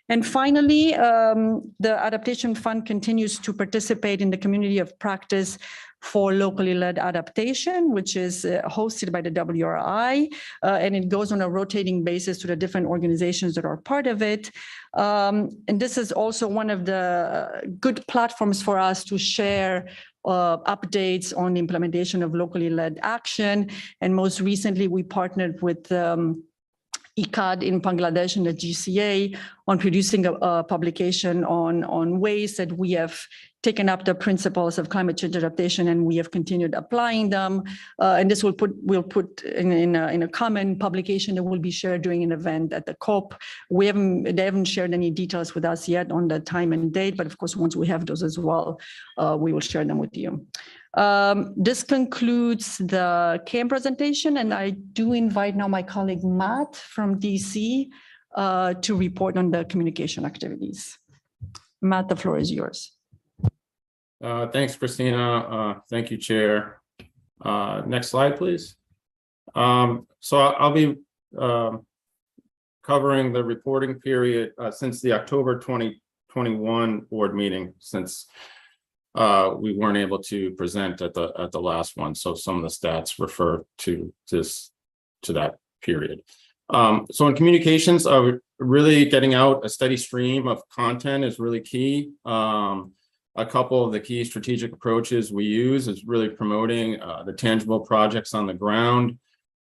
And finally, the Adaptation Fund continues to participate in the community of practice for locally led adaptation, which is hosted by the WRI, and it goes on a rotating basis to the different organizations that are part of it. And this is also one of the good platforms for us to share updates on the implementation of locally led action. And most recently, we partnered with ICAD in Bangladesh and the GCA on producing a publication on ways that we have taken up the principles of climate change adaptation and we have continued applying them. And this we'll put in a common publication that will be shared during an event at the COP. They haven't shared any details with us yet on the time and date, but of course, once we have those as well, we will share them with you. This concludes the KM presentation, and I do invite now my colleague Matt from DC to report on the communication activities. Matt, the floor is yours. Thanks, Christina. Thank you, Chair. Next slide, please. So I'll be covering the reporting period since the October 2021 board meeting, since we weren't able to present at the last one. So some of the stats refer to that period. So in communications, really getting out a steady stream of content is really key. A couple of the key strategic approaches we use is really promoting the tangible projects on the ground,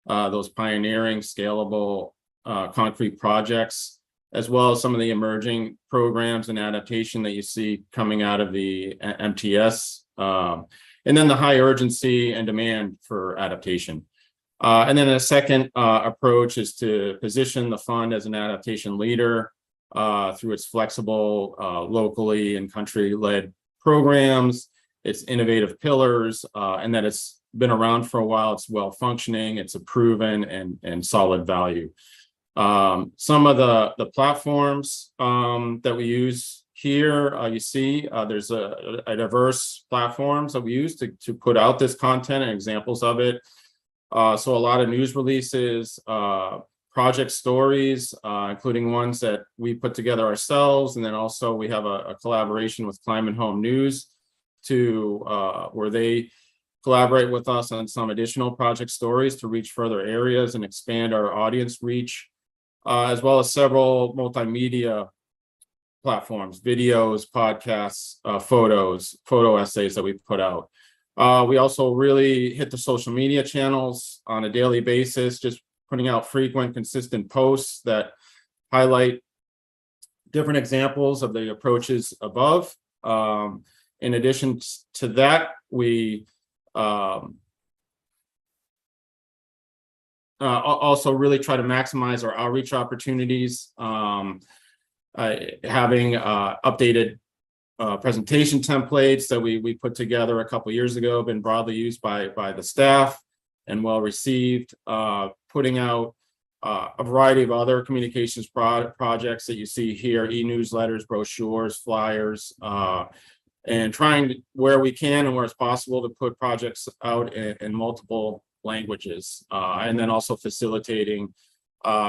those pioneering, scalable, concrete projects, as well as some of the emerging programs and adaptation that you see coming out of the MTS, and then the high urgency and demand for adaptation. And then a second approach is to position the fund as an adaptation leader through its flexible, locally and country-led programs, its innovative pillars, and that it's been around for a while, it's well-functioning, it's a proven and solid value. Some of the platforms that we use here, you see, there's a diverse platforms that we use to put out this content and examples of it. So a lot of news releases, project stories, including ones that we put together ourselves. And then also we have a collaboration with Climate Home News where they collaborate with us on some additional project stories to reach further areas and expand our audience reach, as well as several multimedia platforms, videos, podcasts, photo essays that we put out. We also really hit the social media channels on a daily basis, just putting out frequent, consistent posts that highlight different examples of the approaches above. In addition to that, we also really try to maximize our outreach opportunities, having updated presentation templates that we put together a couple years ago, been broadly used by the staff and well received, putting out a variety of other communications projects that you see here, e-newsletters, brochures, flyers, and trying where we can and where it's possible to put projects out in multiple languages, and then also facilitating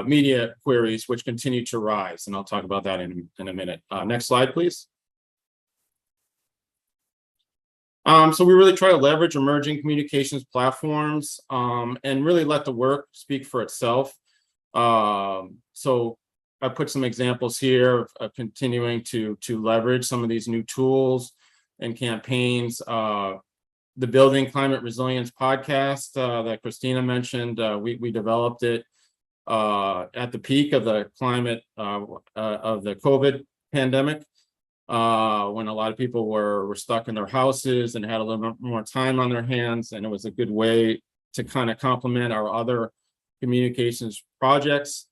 media queries, which continue to rise. And I'll talk about that in a minute. Next slide, please. So we really try to leverage emerging communications platforms and really let the work speak for itself. So I put some examples here of continuing to leverage some of these new tools and campaigns. The Building Climate Resilience podcast that Christina mentioned, we developed it at the peak of the climate of the COVID pandemic, when a lot of people were stuck in their houses and had a little bit more time on their hands, and it was a good way to kind of complement our other communications projects.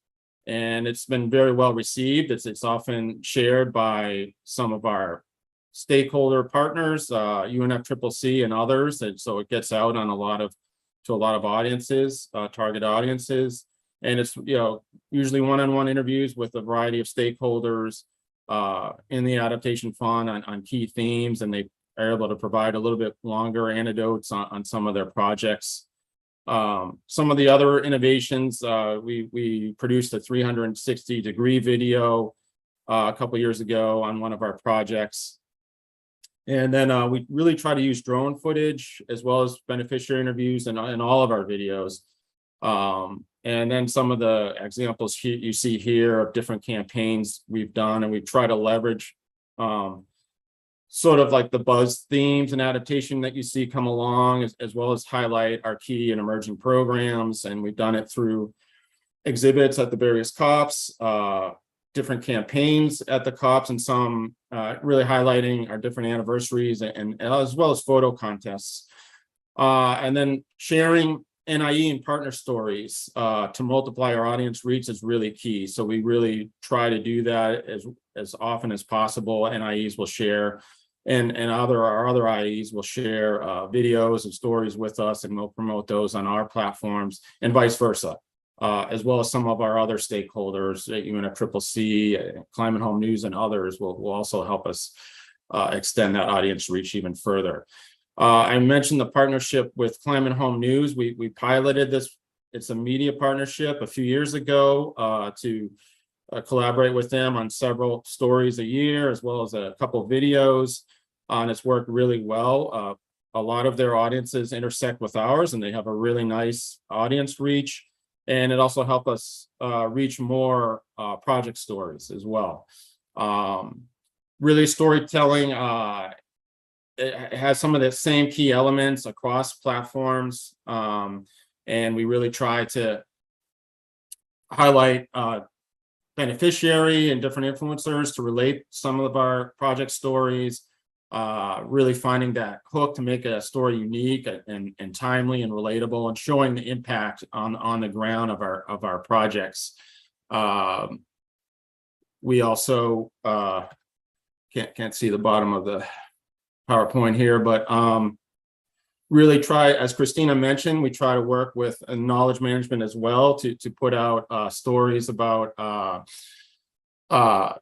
And it's been very well received. It's often shared by some of our stakeholder partners, UNFCCC and others, and so it gets out on to a lot of audiences, target audiences, and it's usually one-on-one interviews with a variety of stakeholders in the adaptation fund on key themes, and they are able to provide a little bit longer anecdotes on some of their projects. Some of the other innovations, we produced a 360-degree video a couple years ago on one of our projects. And then we really try to use drone footage as well as beneficiary interviews in all of our videos. And then some of the examples you see here of different campaigns we've done, and we try to leverage sort of like the buzz themes and adaptation that you see come along, as well as highlight our key and emerging programs. And we've done it through exhibits at the various COPs, different campaigns at the COPs, and some really highlighting our different anniversaries and as well as photo contests. And then sharing NIE and partner stories to multiply our audience reach is really key. So we really try to do that as often as possible. NIEs will share, and our other IEs will share videos and stories with us, and we'll promote those on our platforms, and vice versa, as well as some of our other stakeholders, UNFCCC, Climate Home News, and others will also help us extend that audience reach even further. I mentioned the partnership with Climate Home News. We piloted this it's a media partnership a few years ago to collaborate with them on several stories a year, as well as a couple videos. And it's worked really well. A lot of their audiences intersect with ours, and they have a really nice audience reach. And it also helped us reach more project stories as well. Really, storytelling, it has some of the same key elements across platforms. And we really try to highlight beneficiary and different influencers to relate some of our project stories, really finding that hook to make a story unique and timely and relatable, and showing the impact on the ground of our projects. We also can't see the bottom of the PowerPoint here, but really try, as Christina mentioned, we try to work with knowledge management as well to put out stories about highlight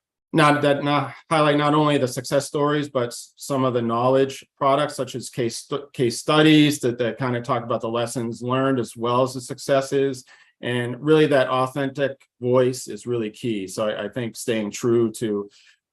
not only the success stories, but some of the knowledge products, such as case studies that kind of talk about the lessons learned as well as the successes. And really, that authentic voice is really key. So I think staying true to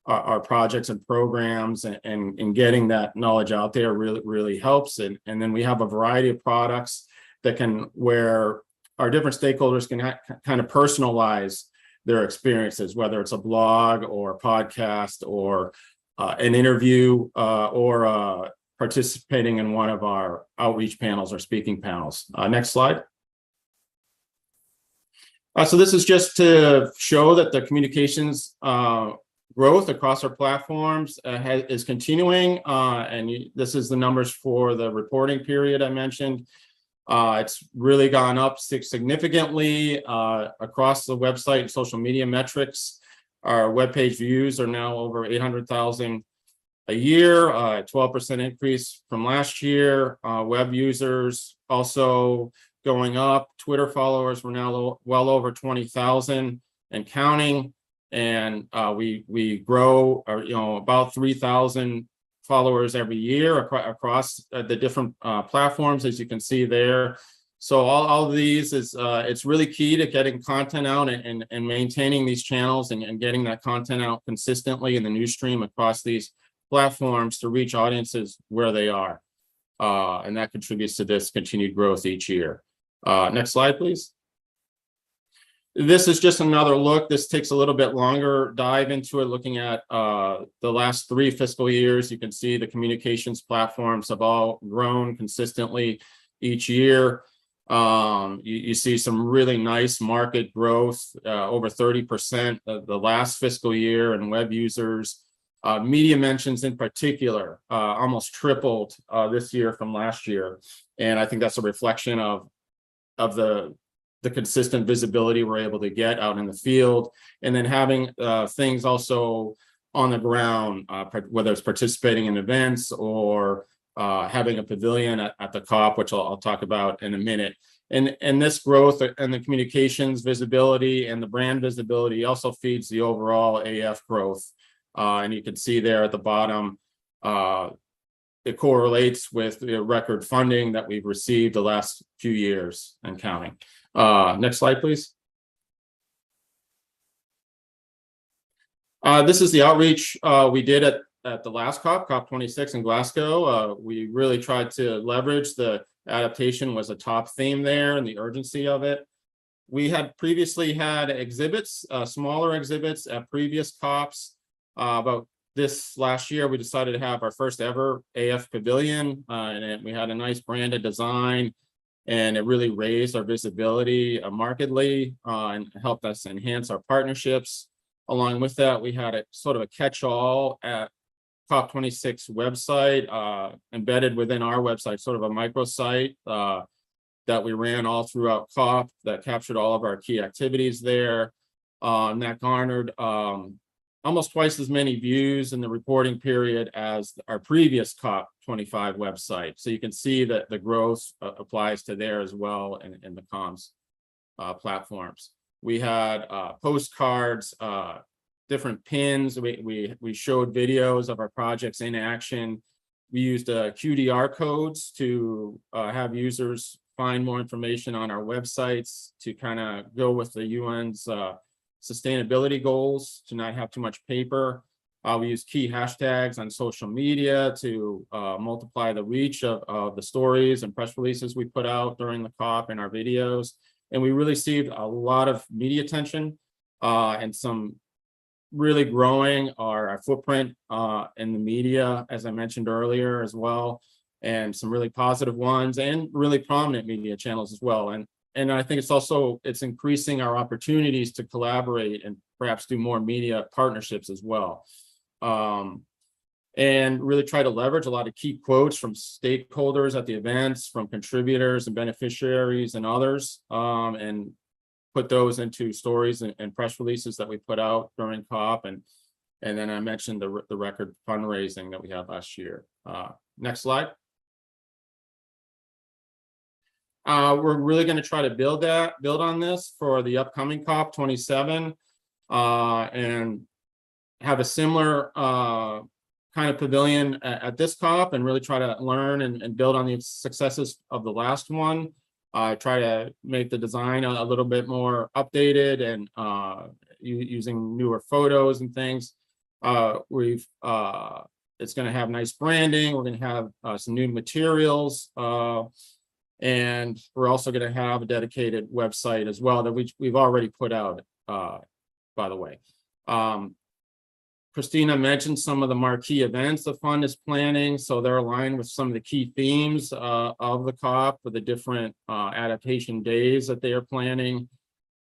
our projects and programs and getting that knowledge out there really helps. And then we have a variety of products that where our different stakeholders can kind of personalize their experiences, whether it's a blog or a podcast or an interview or participating in one of our outreach panels or speaking panels. Next slide. So this is just to show that the communications growth across our platforms is continuing. This is the numbers for the reporting period I mentioned. It's really gone up significantly across the website and social media metrics. Our webpage views are now over 800,000 a year, 12% increase from last year. Web users also going up. Twitter followers were now well over 20,000 and counting. And we grow about 3,000 followers every year across the different platforms, as you can see there. So all of these is it's really key to getting content out and maintaining these channels and getting that content out consistently in the news stream across these platforms to reach audiences where they are. And that contributes to this continued growth each year. Next slide, please. This is just another look. This takes a little bit longer dive into it, looking at the last 3 fiscal years. You can see the communications platforms have all grown consistently each year. You see some really nice market growth, over 30% of the last fiscal year, and web users. Media mentions in particular almost tripled this year from last year. And I think that's a reflection of the consistent visibility we're able to get out in the field, and then having things also on the ground, whether it's participating in events or having a pavilion at the COP, which I'll talk about in a minute. And this growth and the communications visibility and the brand visibility also feeds the overall AF growth. And you can see there at the bottom, it correlates with the record funding that we've received the last few years and counting. Next slide, please. This is the outreach we did at the last COP, COP26 in Glasgow. We really tried to leverage the adaptation was a top theme there and the urgency of it. We had previously had exhibits, smaller exhibits at previous COPs. About this last year, we decided to have our first ever AF pavilion, and we had a nice branded design, and it really raised our visibility markedly and helped us enhance our partnerships. Along with that, we had a sort of a catch-all at COP26 website, embedded within our website, sort of a microsite that we ran all throughout COP that captured all of our key activities there. And that garnered almost twice as many views in the reporting period as our previous COP25 website. So you can see that the growth applies to there as well in the comms platforms. We had postcards, different pins. We showed videos of our projects in action. We used QDR codes to have users find more information on our websites to kind of go with the UN's sustainability goals, to not have too much paper. We use key hashtags on social media to multiply the reach of the stories and press releases we put out during the COP and our videos. And we really received a lot of media attention and some really growing our footprint in the media, as I mentioned earlier as well, and some really positive ones and really prominent media channels as well. And I think it's increasing our opportunities to collaborate and perhaps do more media partnerships as well. And really try to leverage a lot of key quotes from stakeholders at the events, from contributors and beneficiaries and others, and put those into stories and press releases that we put out during COP. And then I mentioned the record fundraising that we had last year. Next slide. We're really going to try to build on this for the upcoming COP 27 and have a similar kind of pavilion at this COP, and really try to learn and build on the successes of the last one. Try to make the design a little bit more updated and using newer photos and things. It's going to have nice branding. We're going to have some new materials. And we're also going to have a dedicated website as well that we've already put out, by the way. Christina mentioned some of the marquee events the fund is planning, so they're aligned with some of the key themes of the COP for the different adaptation days that they are planning.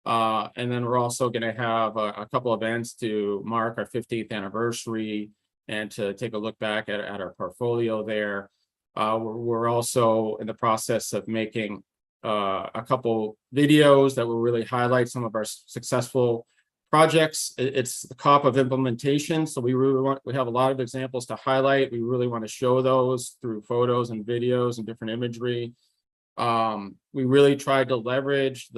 And then we're also going to have a couple events to mark our 50th anniversary and to take a look back at our portfolio there. We're also in the process of making a couple videos that will really highlight some of our successful projects. It's the COP of implementation, so we have a lot of examples to highlight. We really want to show those through photos and videos and different imagery. We really tried to leverage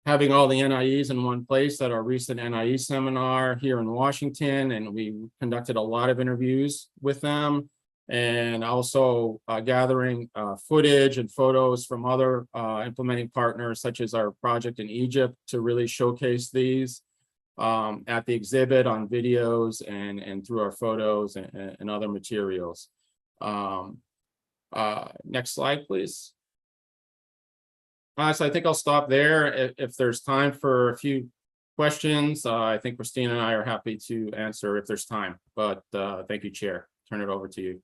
having all the NIEs in one place at our recent NIE seminar here in Washington, and we conducted a lot of interviews with them, and also gathering footage and photos from other implementing partners, such as our project in Egypt, to really showcase these at the exhibit on videos and through our photos and other materials. Next slide, please. So I think I'll stop there. If there's time for a few questions, I think Christina and I are happy to answer if there's time, but thank you, Chair. Turn it over to you.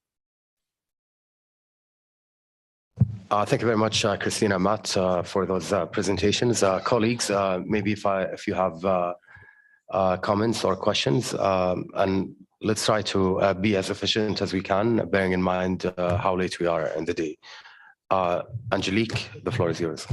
Thank you very much, Christina and Matt, for those presentations. Colleagues, maybe if you have comments or questions, and let's try to be as efficient as we can, bearing in mind how late we are in the day. Angelique, the floor is yours.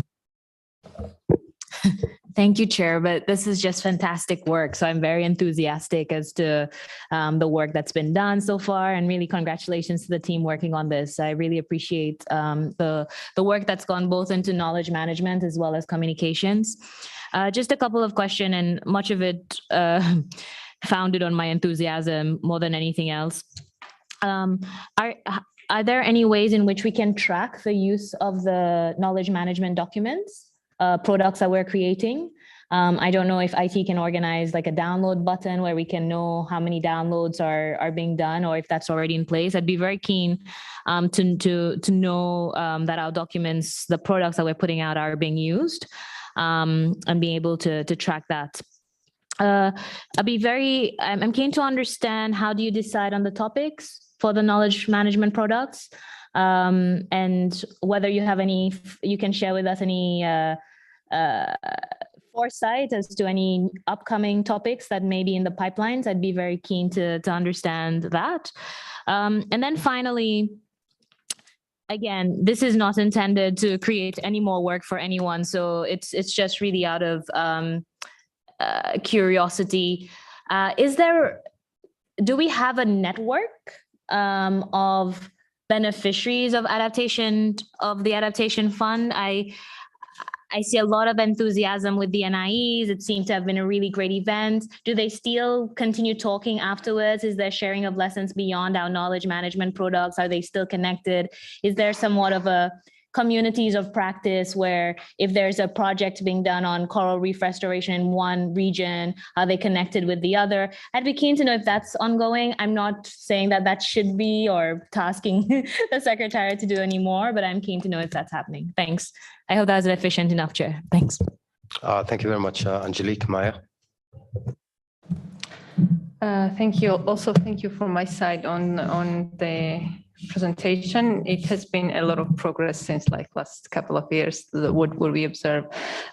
Thank you, Chair, but this is just fantastic work. So I'm very enthusiastic as to the work that's been done so far, and really congratulations to the team working on this. I really appreciate the work that's gone both into knowledge management as well as communications. Just a couple of questions, and much of it founded on my enthusiasm more than anything else. Are there any ways in which we can track the use of the knowledge management documents? Products that we're creating. I don't know if IT can organize like a download button where we can know how many downloads are being done, or if that's already in place. I'd be very keen to know that our documents, the products that we're putting out, are being used, and being able to track that. I'm keen to understand, how do you decide on the topics for the knowledge management products? And whether you have any, you can share with us any foresight as to any upcoming topics that may be in the pipelines. I'd be very keen to understand that. And then finally, again, this is not intended to create any more work for anyone, so it's just really out of curiosity. Do we have a network of beneficiaries of adaptation, of the Adaptation Fund? I see a lot of enthusiasm with the NIEs. It seemed to have been a really great event. Do they still continue talking afterwards? Is there sharing of lessons beyond our knowledge management products? Are they still connected? Is there somewhat of a communities of practice where if there's a project being done on coral reef restoration in one region, are they connected with the other? I'd be keen to know if that's ongoing. I'm not saying that that should be or tasking the Secretariat to do any more, but I'm keen to know if that's happening. Thanks. I hope that was efficient enough, Chair. Thanks. Thank you very much, Angelique. Maya. Thank you. Also, thank you from my side on the presentation. It has been a lot of progress since like last couple of years, what we observe.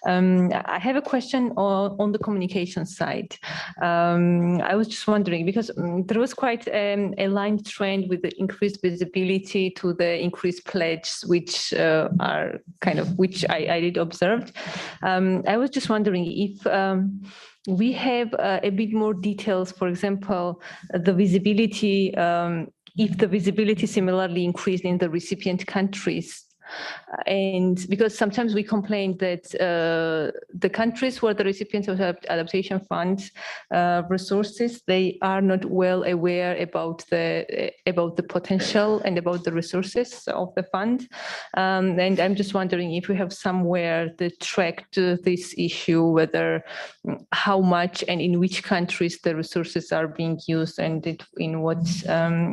I have a question on the communication side. I was just wondering, because there was quite a line trend with the increased visibility to the increased pledge, which are kind of, which I did observe. I was just wondering if we have a bit more details, for example, the visibility, if the visibility similarly increased in the recipient countries. And because sometimes we complain that the countries where the recipients of adaptation funds resources, they are not well aware about the potential and about the resources of the fund. And I'm just wondering if we have somewhere that tracked this issue, whether how much and in which countries the resources are being used and in what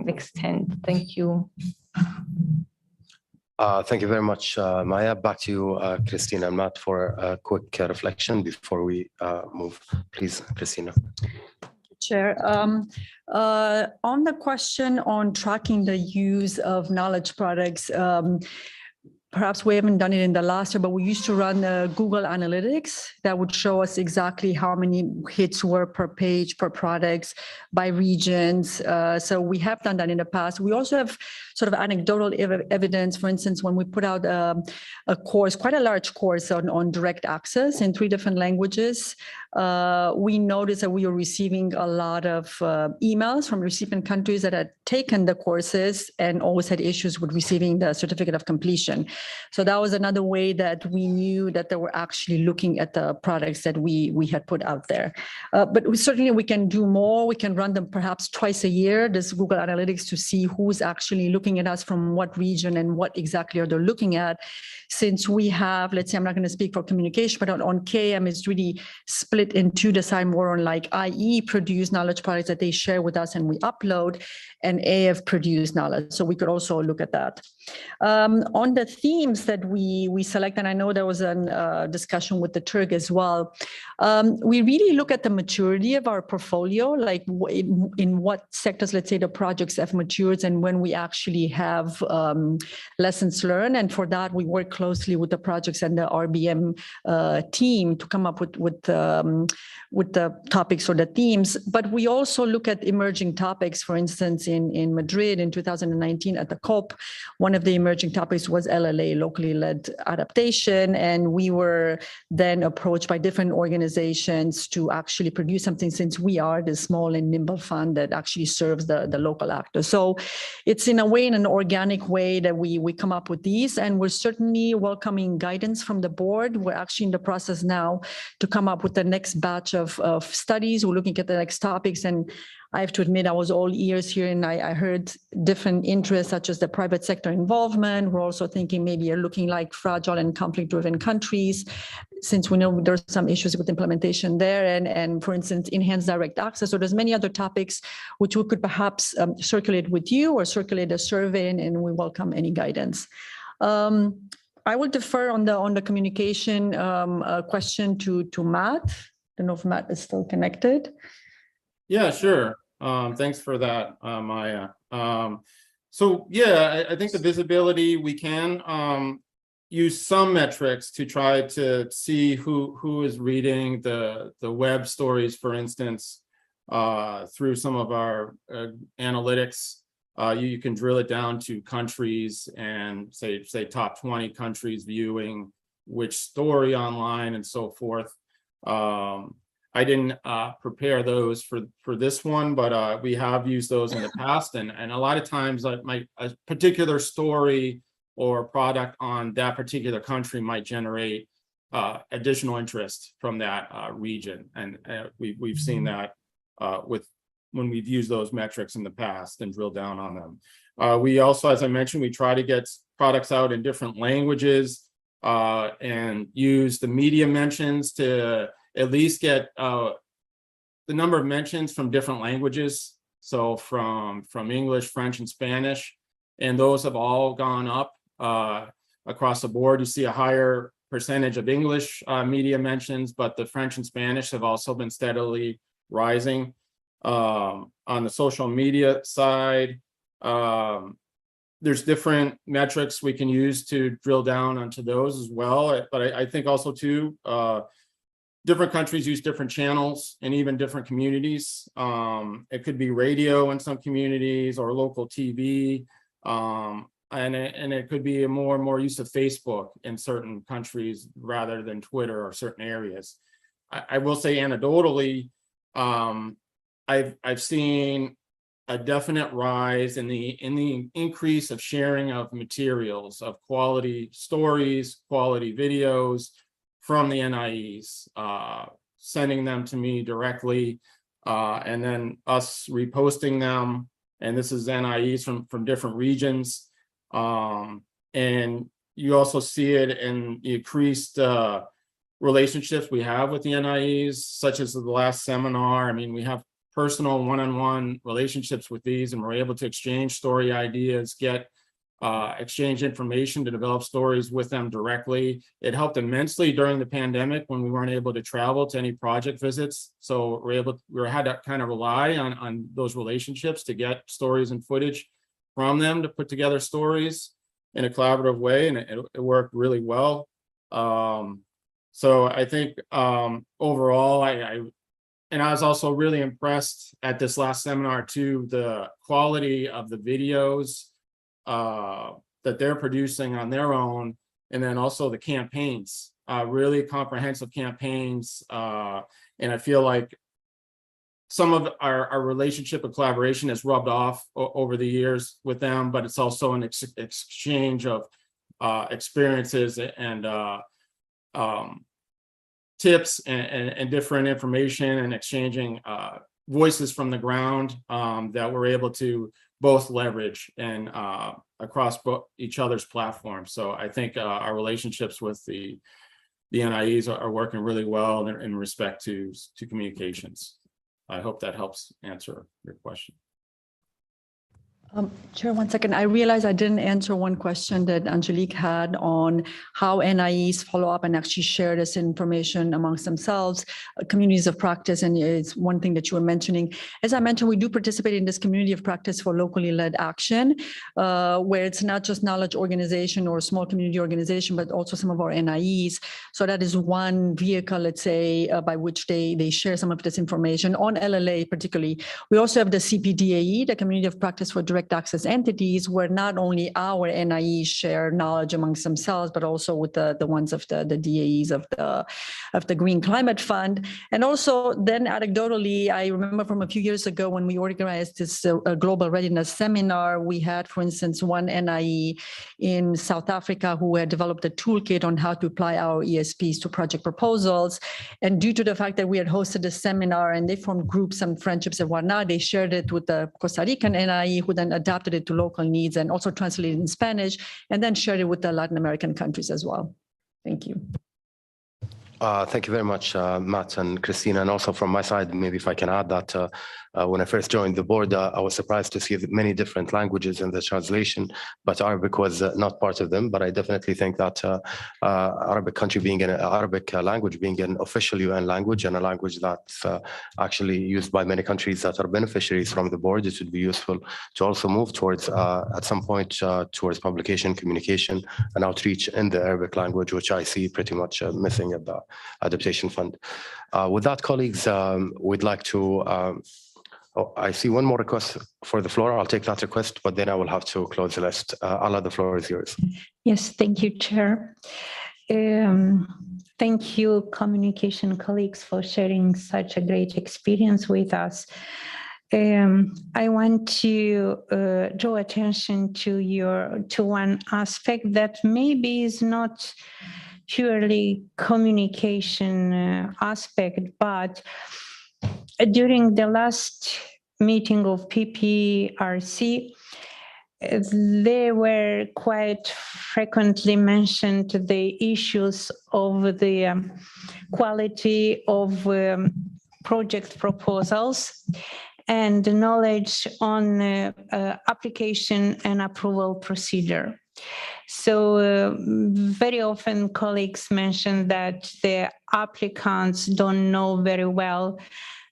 extent. Thank you. Thank you very much, Maya. Back to you, Christina and Matt, for a quick reflection before we move. Please, Christina. Chair, on the question on tracking the use of knowledge products, perhaps we haven't done it in the last year, but we used to run Google Analytics that would show us exactly how many hits were per page, per products, by regions. So we have done that in the past. We also have sort of anecdotal evidence. For instance, when we put out a course, quite a large course on direct access in 3 different languages, we noticed that we were receiving a lot of emails from recipient countries that had taken the courses and always had issues with receiving the certificate of completion. So that was another way that we knew that they were actually looking at the products that we had put out there. But certainly we can do more. We can run them perhaps twice a year, this Google Analytics, to see who's actually looking at us from what region and what exactly are they looking at. Since we have, let's say, I'm not going to speak for communication, but on KM, it's really split into the side more on like IE produce knowledge products that they share with us and we upload, and AF produce knowledge. So we could also look at that. On the themes that we select, and I know there was a discussion with the TURG as well, we really look at the maturity of our portfolio, like in what sectors, let's say, the projects have matured and when we actually have lessons learned. And for that, we work closely with the projects and the RBM team to come up with the topics or the themes. But we also look at emerging topics. For instance, in Madrid in 2019 at the COP, one of the emerging topics was LLA, locally led adaptation. And we were then approached by different organizations to actually produce something, since we are the small and nimble fund that actually serves the local actors. So it's in a way, in an organic way, that we come up with these, and we're certainly welcoming guidance from the board. We're actually in the process now to come up with the next batch of studies. We're looking at the next topics, and I have to admit, I was all ears here, and I heard different interests, such as the private sector involvement. We're also thinking maybe you're looking like fragile and conflict-driven countries, since we know there's some issues with implementation there, and for instance, enhanced direct access. So there's many other topics which we could perhaps circulate with you or circulate a survey, and we welcome any guidance. I will defer on the communication question to Matt. I don't know if Matt is still connected. Yeah, sure. Thanks for that, Maya. So yeah, I think the visibility, we can use some metrics to try to see who is reading the web stories, for instance, through some of our analytics. You can drill it down to countries and say top 20 countries viewing which story online and so forth. I didn't prepare those for this one, but we have used those in the past, and a lot of times a particular story or product on that particular country might generate additional interest from that region, and we've seen that with when we've used those metrics in the past and drilled down on them. We also, as I mentioned, we try to get products out in different languages and use the media mentions to at least get the number of mentions from different languages. So from English, French, and Spanish, and those have all gone up across the board. You see a higher percentage of English media mentions, but the French and Spanish have also been steadily rising. On the social media side, there's different metrics we can use to drill down onto those as well. But I think also too, different countries use different channels and even different communities. It could be radio in some communities or local TV. And it could be a more and more use of Facebook in certain countries rather than Twitter or certain areas. I will say anecdotally, I've seen a definite rise in the increase of sharing of materials, of quality stories, quality videos from the NIEs, sending them to me directly, and then us reposting them. And this is NIEs from different regions. And you also see it in the increased relationships we have with the NIEs, such as the last seminar. I mean, we have personal one-on-one relationships with these, and we're able to exchange story ideas, exchange information to develop stories with them directly. It helped immensely during the pandemic when we weren't able to travel to any project visits. So we had to kind of rely on those relationships to get stories and footage from them to put together stories in a collaborative way, and it worked really well. So I think overall, I was also really impressed at this last seminar too, the quality of the videos that they're producing on their own, and then also the campaigns, really comprehensive campaigns. And I feel like some of our relationship and collaboration has rubbed off over the years with them, but it's also an exchange of experiences and tips and different information, and exchanging voices from the ground that we're able to both leverage and across each other's platforms. So I think our relationships with the NIEs are working really well in respect to communications. I hope that helps answer your question. Chair, 1 second. I realized I didn't answer one question that Angelique had on how NIEs follow up and actually share this information amongst themselves, communities of practice, and it's one thing that you were mentioning. As I mentioned, we do participate in this community of practice for locally led action, where it's not just knowledge organization or small community organization, but also some of our NIEs. So that is one vehicle, let's say, by which they share some of this information on LLA particularly. We also have the CPDAE, the Community of Practice for Direct Access Entities, where not only our NIEs share knowledge amongst themselves, but also with the ones of the DAEs of the Green Climate Fund. And also then anecdotally, I remember from a few years ago when we organized this Global Readiness Seminar, we had, for instance, one NIE in South Africa who had developed a toolkit on how to apply our ESPs to project proposals. And due to the fact that we had hosted the seminar and they formed groups and friendships and whatnot, they shared it with the Costa Rican NIE, who then adapted it to local needs and also translated in Spanish, and then shared it with the Latin American countries as well. Thank you. Thank you very much, Matt and Christina. And also from my side, maybe if I can add that when I first joined the board, I was surprised to see many different languages in the translation, but Arabic was not part of them. But I definitely think that Arabic language being an official UN language and a language that's actually used by many countries that are beneficiaries from the board, it would be useful to also move towards, at some point, towards publication, communication, and outreach in the Arabic language, which I see pretty much missing at the Adaptation Fund. With that, colleagues, we'd like to, I see one more request for the floor. I'll take that request, but then I will have to close the list. Ala, the floor is yours. Yes, thank you, Chair. Thank you, communication colleagues, for sharing such a great experience with us. I want to draw attention to one aspect that maybe is not purely communication aspect, but during the last meeting of PPRC, they were quite frequently mentioned the issues of the quality of project proposals and knowledge on application and approval procedure. So very often colleagues mention that the applicants don't know very well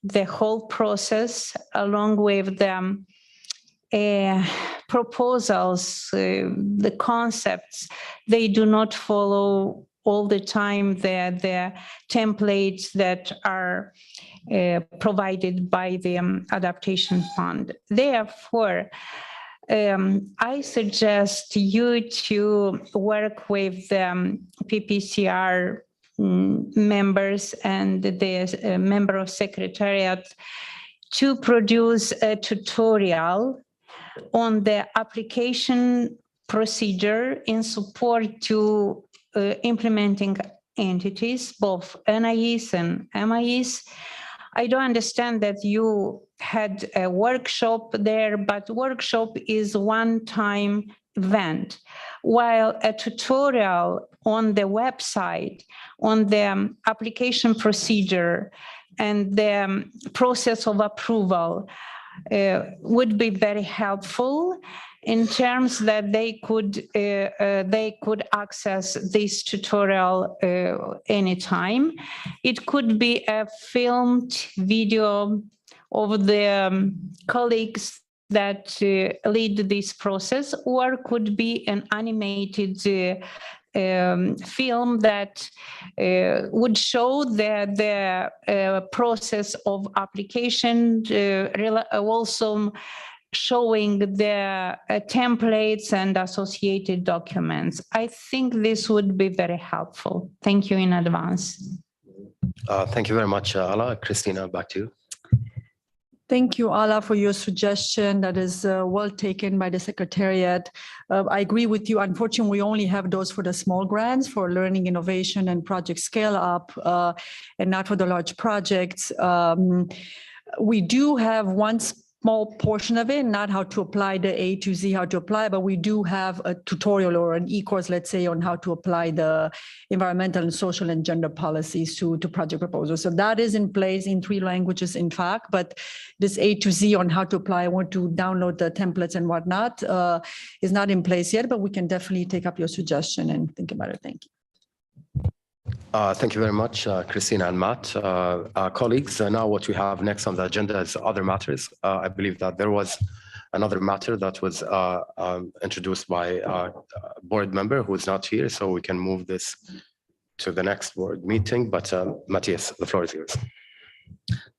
the whole process along with them. Proposals, the concepts, they do not follow all the time the templates that are provided by the Adaptation Fund. Therefore, I suggest you to work with PPCR members and the member of Secretariat to produce a tutorial on the application procedure in support to implementing entities, both NIEs and MIEs. I don't understand that you had a workshop there, but workshop is one-time event, while a tutorial on the website on the application procedure and the process of approval would be very helpful in terms that they could access this tutorial anytime. It could be a filmed video of the colleagues that lead this process, or could be an animated film that would show the process of application, also showing the templates and associated documents. I think this would be very helpful. Thank you in advance. Thank you very much, Ala. Christina, back to you. Thank you, Ala, for your suggestion. That is well taken by the Secretariat. I agree with you. Unfortunately, we only have those for the small grants for learning, innovation, and project scale up, and not for the large projects. We do have one small portion of it, not how to apply the A to Z, how to apply, but we do have a tutorial or an e-course, let's say, on how to apply the environmental and social and gender policies to project proposals. So that is in place in 3 languages, in fact, but this A to Z on how to apply, I want to download the templates and whatnot, is not in place yet, but we can definitely take up your suggestion and think about it. Thank you. Thank you very much, Christina and Matt. Colleagues, now what we have next on the agenda is other matters. I believe that there was another matter that was introduced by a board member who is not here, so we can move this to the next board meeting. But Matthias, the floor is yours.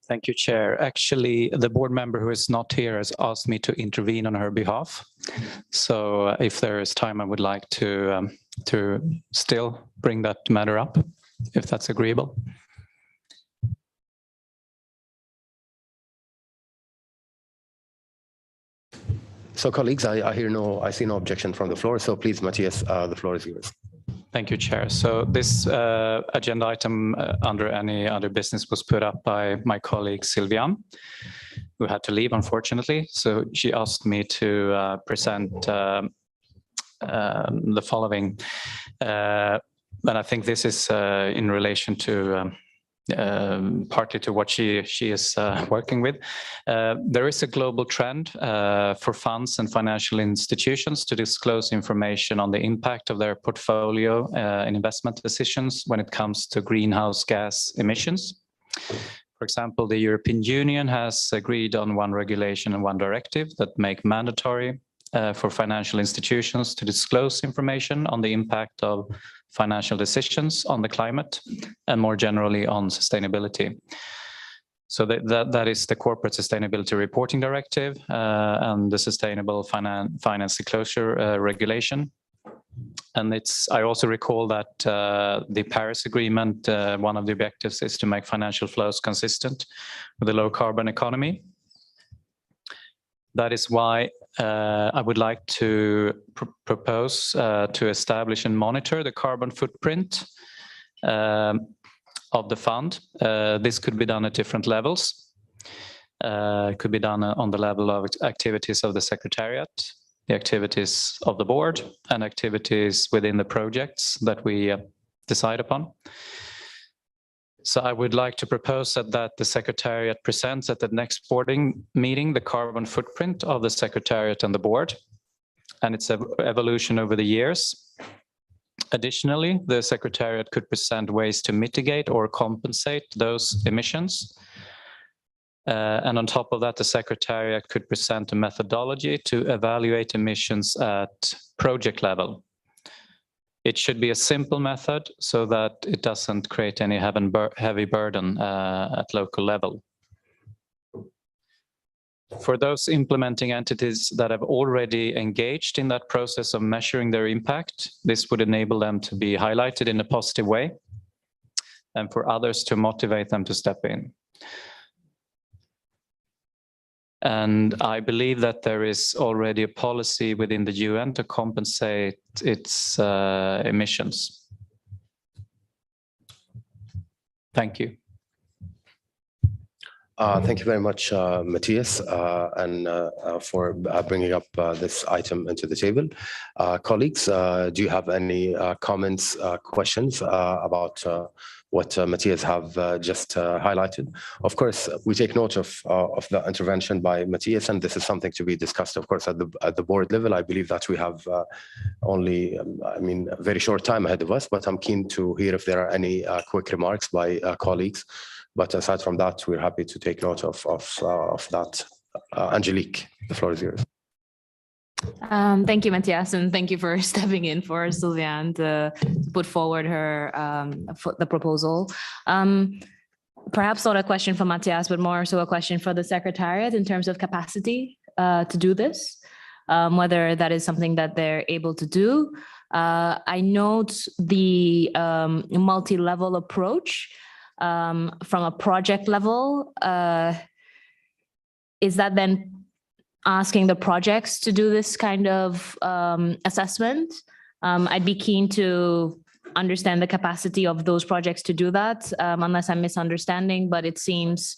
Thank you, Chair. Actually, the board member who is not here has asked me to intervene on her behalf. So if there is time, I would like to still bring that matter up, if that's agreeable. So colleagues, I see no objection from the floor. So please, Matthias, the floor is yours. Thank you, Chair. So this agenda item under any other business was put up by my colleague Sylviane, who had to leave, unfortunately. So she asked me to present the following. And I think this is in relation to partly to what she is working with. There is a global trend for funds and financial institutions to disclose information on the impact of their portfolio and investment decisions when it comes to greenhouse gas emissions. For example, the European Union has agreed on one regulation and one directive that make mandatory for financial institutions to disclose information on the impact of financial decisions on the climate and more generally on sustainability. So that is the Corporate Sustainability Reporting Directive and the Sustainable Finance Disclosure Regulation. And I also recall that the Paris Agreement, one of the objectives is to make financial flows consistent with a low carbon economy. That is why I would like to propose to establish and monitor the carbon footprint of the fund. This could be done at different levels. Could be done on the level of activities of the Secretariat, the activities of the board, and activities within the projects that we decide upon. So I would like to propose that the Secretariat presents at the next boarding meeting the carbon footprint of the Secretariat and the board and its evolution over the years. Additionally, the Secretariat could present ways to mitigate or compensate those emissions. And on top of that, the Secretariat could present a methodology to evaluate emissions at project level. It should be a simple method so that it doesn't create any heavy burden at local level. For those implementing entities that have already engaged in that process of measuring their impact, this would enable them to be highlighted in a positive way, and for others to motivate them to step in. And I believe that there is already a policy within the UN to compensate its emissions. Thank you. Thank you very much, Matthias, and for bringing up this item into the table. Colleagues, do you have any comments, questions about what Matthias have just highlighted? Of course, we take note of the intervention by Matthias, and this is something to be discussed, of course, at the board level. I believe that we have only, a very short time ahead of us, but I'm keen to hear if there are any quick remarks by colleagues. But aside from that, we're happy to take note of that. Angelique, the floor is yours. Thank you, Matthias, and thank you for stepping in for Sylviane to put forward her the proposal. Perhaps not a question for Matthias, but more so a question for the Secretariat in terms of capacity to do this, whether that is something that they're able to do. I note the multi-level approach from a project level. Is that then asking the projects to do this kind of assessment? I'd be keen to understand the capacity of those projects to do that, unless I'm misunderstanding, but it seems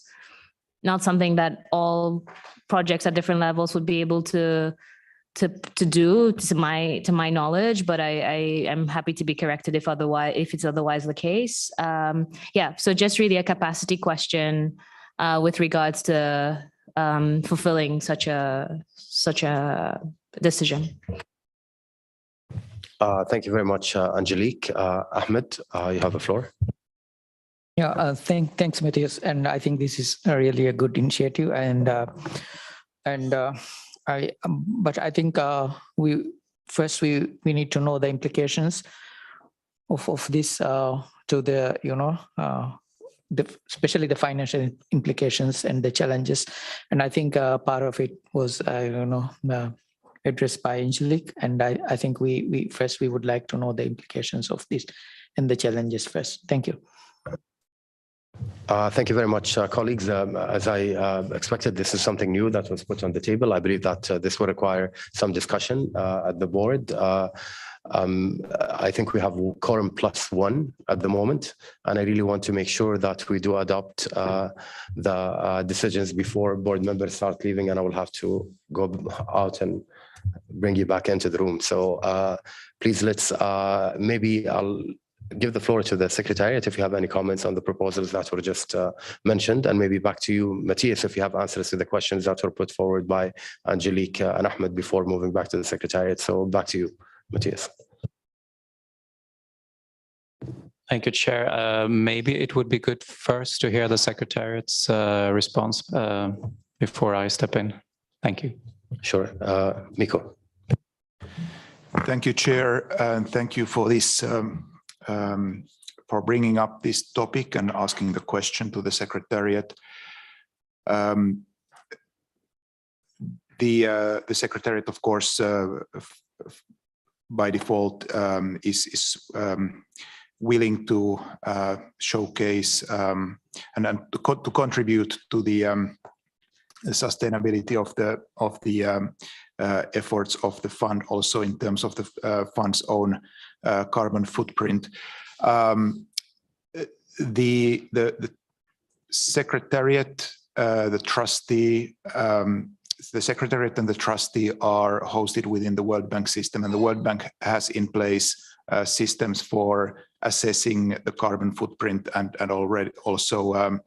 not something that all projects at different levels would be able to do, to my knowledge, but I am happy to be corrected if it's otherwise the case. Yeah, so just really a capacity question with regards to fulfilling such a decision. Thank you very much, Angelique. Ahmed, you have the floor. Yeah, thanks, Matthias. And I think this is really a good initiative. But I think we need to know the implications of this to the especially the financial implications and the challenges. And I think part of it was addressed by Angelique. And I think we would like to know the implications of this and the challenges first. Thank you. Thank you very much, colleagues. As I expected, this is something new that was put on the table. I believe that this will require some discussion at the board. I think we have quorum +1 at the moment, and I really want to make sure that we do adopt the decisions before board members start leaving, and I will have to go out and bring you back into the room. So please, let's maybe I'll give the floor to the Secretariat if you have any comments on the proposals that were just mentioned, and maybe back to you, Matthias, if you have answers to the questions that were put forward by Angelique and Ahmed before moving back to the Secretariat. So back to you, Matthias. Thank you, Chair. Maybe it would be good first to hear the Secretariat's response before I step in. Thank you. Sure. Miko. Thank you, Chair, and thank you for this for bringing up this topic and asking the question to the Secretariat. The Secretariat, of course, by default, is willing to showcase and to contribute to the sustainability of the efforts of the fund, also in terms of the fund's own carbon footprint. The Secretariat the trustee, the Secretariat and the trustee are hosted within the World Bank system, and the World Bank has in place systems for assessing the carbon footprint and already also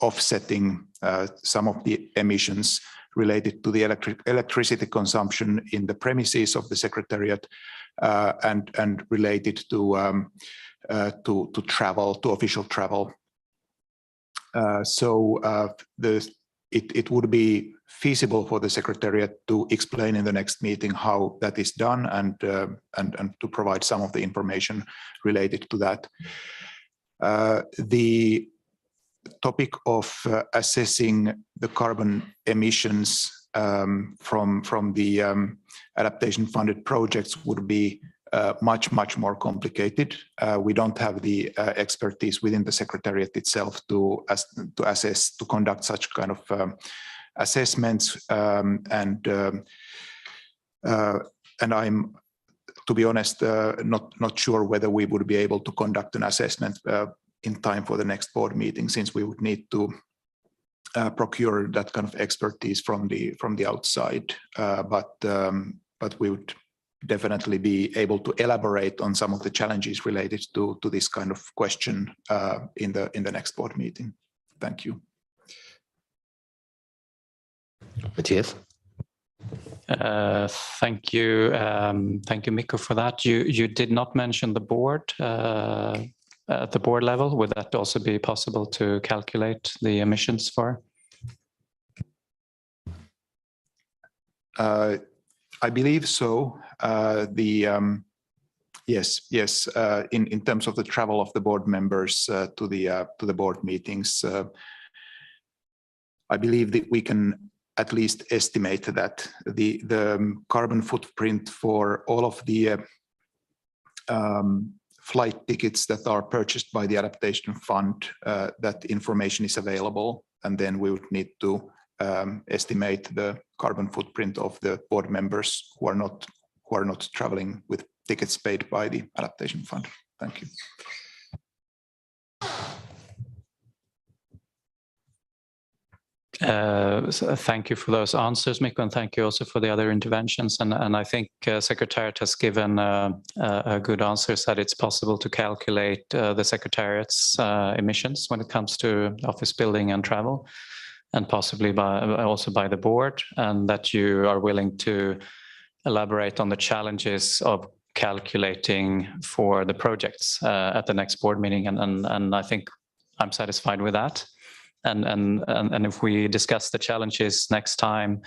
offsetting some of the emissions related to the electricity consumption in the premises of the Secretariat and related to travel, to official travel. It would be feasible for the Secretariat to explain in the next meeting how that is done and to provide some of the information related to that. The topic of assessing the carbon emissions from the adaptation funded projects would be much more complicated. We don't have the expertise within the Secretariat itself to assess, to conduct such kind of assessments, and I'm, to be honest, not sure whether we would be able to conduct an assessment in time for the next board meeting, since we would need to procure that kind of expertise from the outside. But we would definitely be able to elaborate on some of the challenges related to this kind of question in the next board meeting. Thank you. Matthias? Thank you. Thank you, Mikko, for that. You did not mention the board at the board level. Would that also be possible to calculate the emissions for? I believe so. Yes. In terms of the travel of the board members to the board meetings, I believe that we can at least estimate that the carbon footprint for all of the flight tickets that are purchased by the Adaptation Fund, that information is available, and then we would need to estimate the carbon footprint of the board members who are not traveling with tickets paid by the Adaptation Fund. Thank you. So thank you for those answers, Mikko, and thank you also for the other interventions. And I think Secretariat has given a good answers that it's possible to calculate the Secretariat's emissions when it comes to office building and travel, and possibly also by the board, and that you are willing to elaborate on the challenges of calculating for the projects at the next board meeting. And I think I'm satisfied with that. And if we discuss the challenges next time,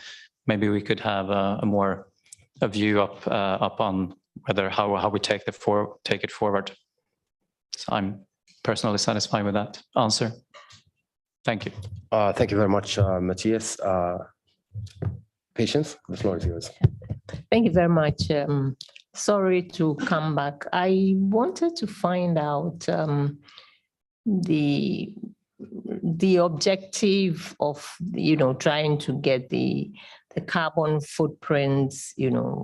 maybe we could have a view up on whether how we take it forward. So I'm personally satisfied with that answer. Thank you. Thank you very much, Matthias. Patience, the floor is yours. Thank you very much. Sorry to come back. I wanted to find out the objective of, trying to get the carbon footprints,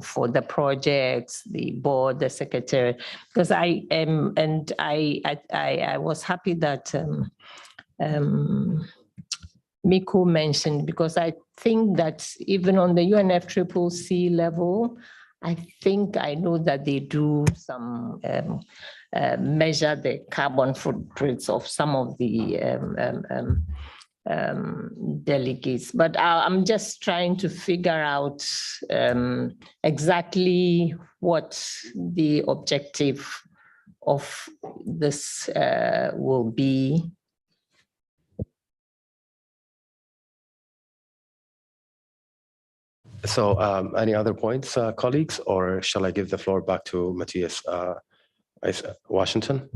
for the projects, the board, the secretary, because I was happy that Mikko mentioned, because I think that even on the UNFCCC level, I think I know that they do some measure the carbon footprints of some of the delegates, but I'm just trying to figure out exactly what the objective of this will be. So any other points, colleagues, or shall I give the floor back to Matthias Washington?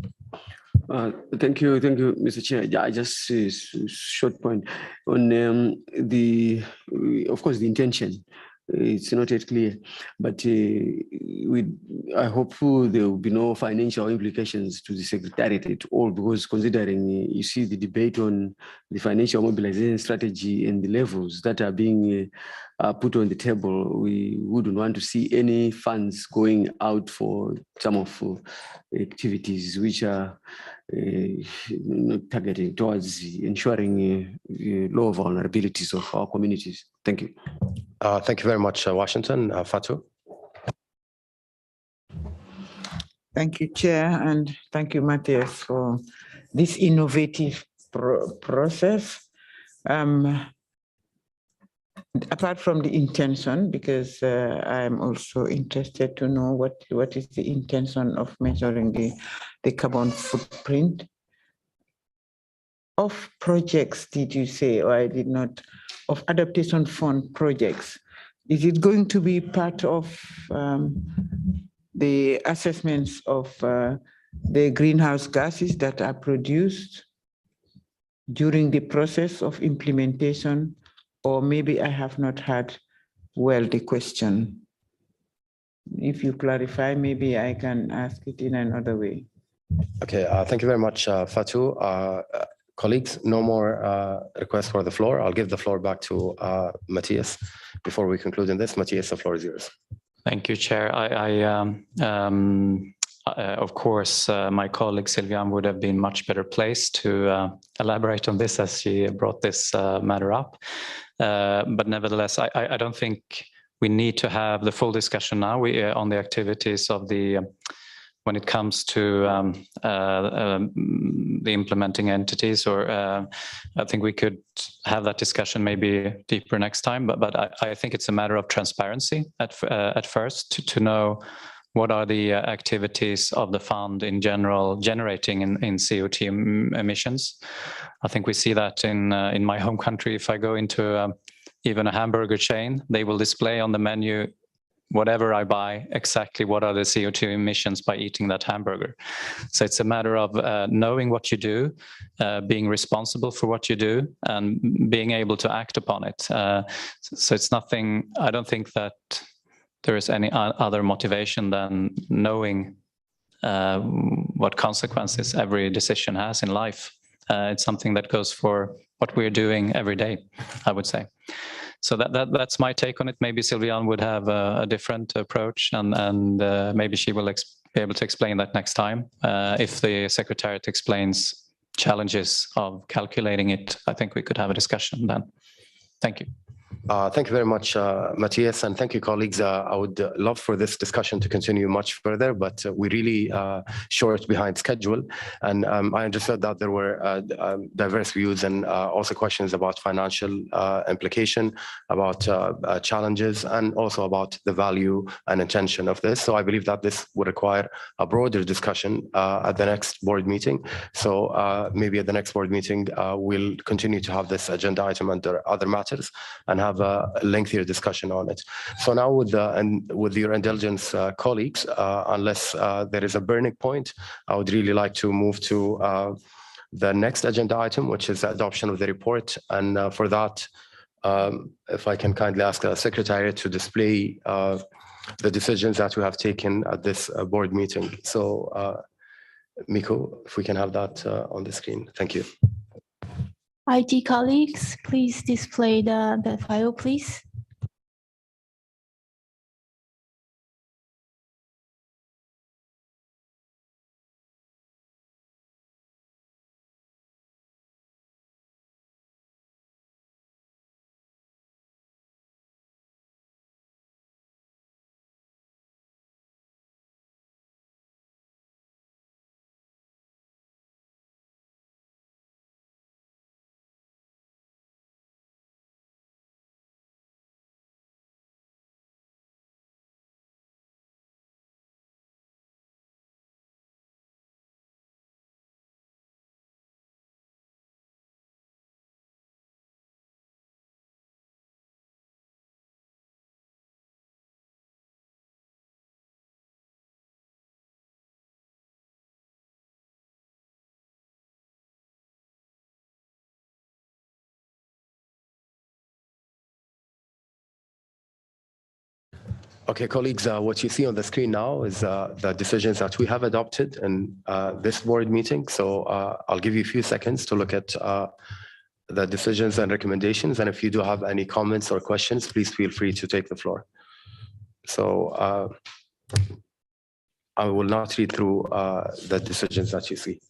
Thank you, Mr. Chair. Yeah, just a short point on of course, the intention. It's not yet clear, but I hope there will be no financial implications to the Secretariat at all, because considering you see the debate on the financial mobilization strategy and the levels that are being put on the table, we wouldn't want to see any funds going out for some of activities which are targeting towards ensuring low vulnerabilities of our communities. Thank you. Thank you very much, Washington. Fatu? Thank you, Chair, and thank you, Matthias, for this innovative process. Apart from the intention, because I'm also interested to know what is the intention of measuring the carbon footprint of projects, did you say, or I did not, of adaptation fund projects. Is it going to be part of the assessments of the greenhouse gases that are produced during the process of implementation? Or maybe I have not heard well the question. If you clarify, maybe I can ask it in another way. Okay, thank you very much, Fatu. Colleagues, no more requests for the floor. I'll give the floor back to Matthias before we conclude in this. Matthias, the floor is yours. Thank you, Chair. Of course, my colleague Sylviane would have been much better placed to elaborate on this as she brought this matter up. But nevertheless, I don't think we need to have the full discussion now on the activities of the when it comes to the implementing entities, or I think we could have that discussion maybe deeper next time. But I think it's a matter of transparency at first to know what are the activities of the fund in general generating in CO2 emissions. I think we see that in my home country. If I go into even a hamburger chain, they will display on the menu whatever I buy, exactly what are the CO2 emissions by eating that hamburger. So it's a matter of knowing what you do, being responsible for what you do, and being able to act upon it. So it's nothing, I don't think that there is any other motivation than knowing what consequences every decision has in life. It's something that goes for what we're doing every day, I would say. So that's my take on it. Maybe Sylviane would have a different approach, and maybe she will be able to explain that next time. If the Secretariat explains challenges of calculating it, I think we could have a discussion then. Thank you. Thank you very much, Matthias, and thank you, colleagues. I would love for this discussion to continue much further, but we're really short behind schedule. And I understood that there were diverse views and also questions about financial implication, about challenges, and also about the value and intention of this. So I believe that this would require a broader discussion at the next board meeting. So maybe at the next board meeting, we'll continue to have this agenda item under other matters and have a lengthier discussion on it. So now with your indulgence, colleagues, unless there is a burning point, I would really like to move to the next agenda item, which is the adoption of the report. And for that, if I can kindly ask the Secretariat to display the decisions that we have taken at this board meeting. So Miko, if we can have that on the screen. Thank you. IT colleagues, please display the file, please. Okay, colleagues, what you see on the screen now is the decisions that we have adopted in this board meeting. So I'll give you a few seconds to look at the decisions and recommendations. And if you do have any comments or questions, please feel free to take the floor. So I will not read through the decisions that you see.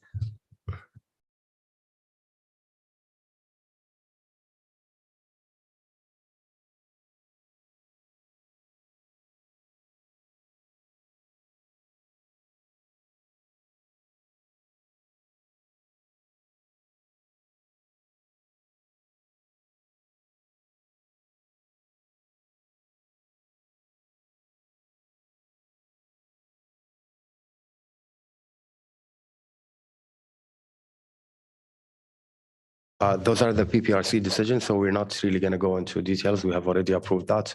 Those are the PPRC decisions, so we're not really going to go into details. We have already approved that.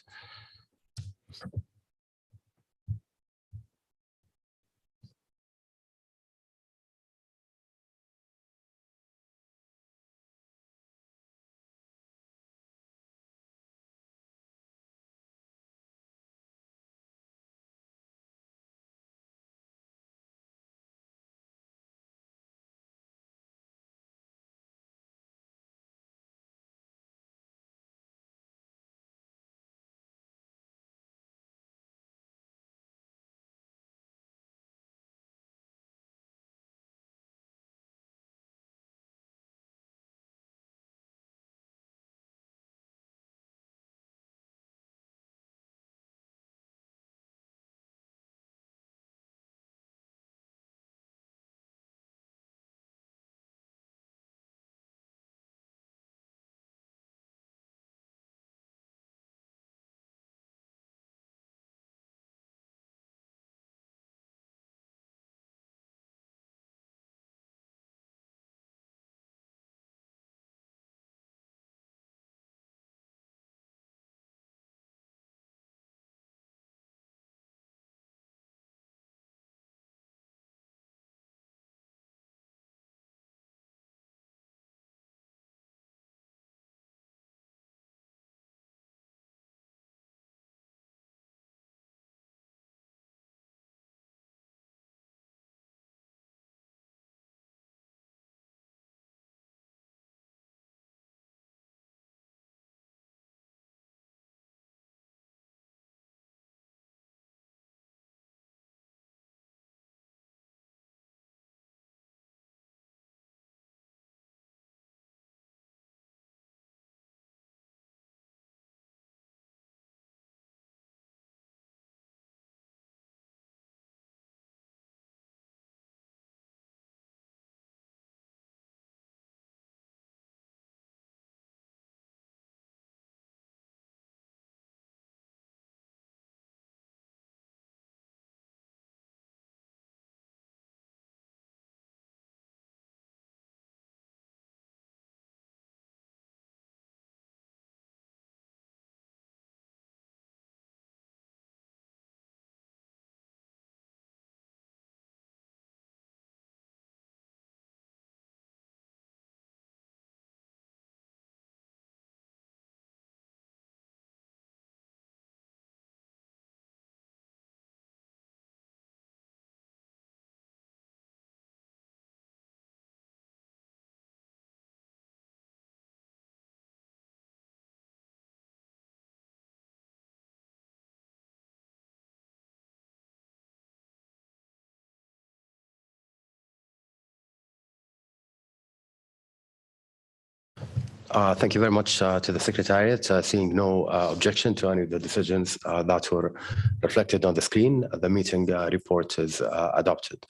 Thank you very much to the Secretariat. Seeing no objection to any of the decisions that were reflected on the screen, the meeting report is adopted.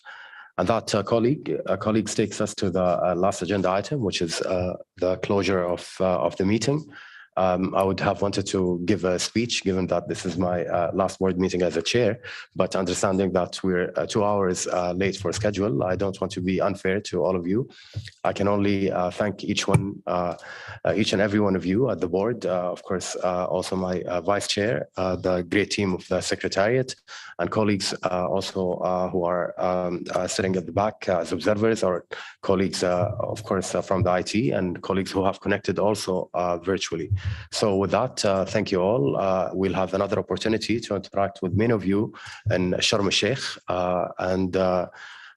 And that, colleagues, takes us to the last agenda item, which is the closure of the meeting. I would have wanted to give a speech, given that this is my last board meeting as a chair, but understanding that we're 2 hours late for schedule, I don't want to be unfair to all of you. I can only thank each and every one of you at the board, of course, also my vice chair, the great team of the Secretariat, and colleagues also who are sitting at the back as observers, or colleagues, of course, from the IT, and colleagues who have connected also virtually. So with that, thank you all. We'll have another opportunity to interact with many of you in Sharm el-Sheikh, and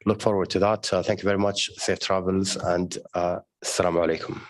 look forward to that. Thank you very much. Safe travels, and assalamu alaikum.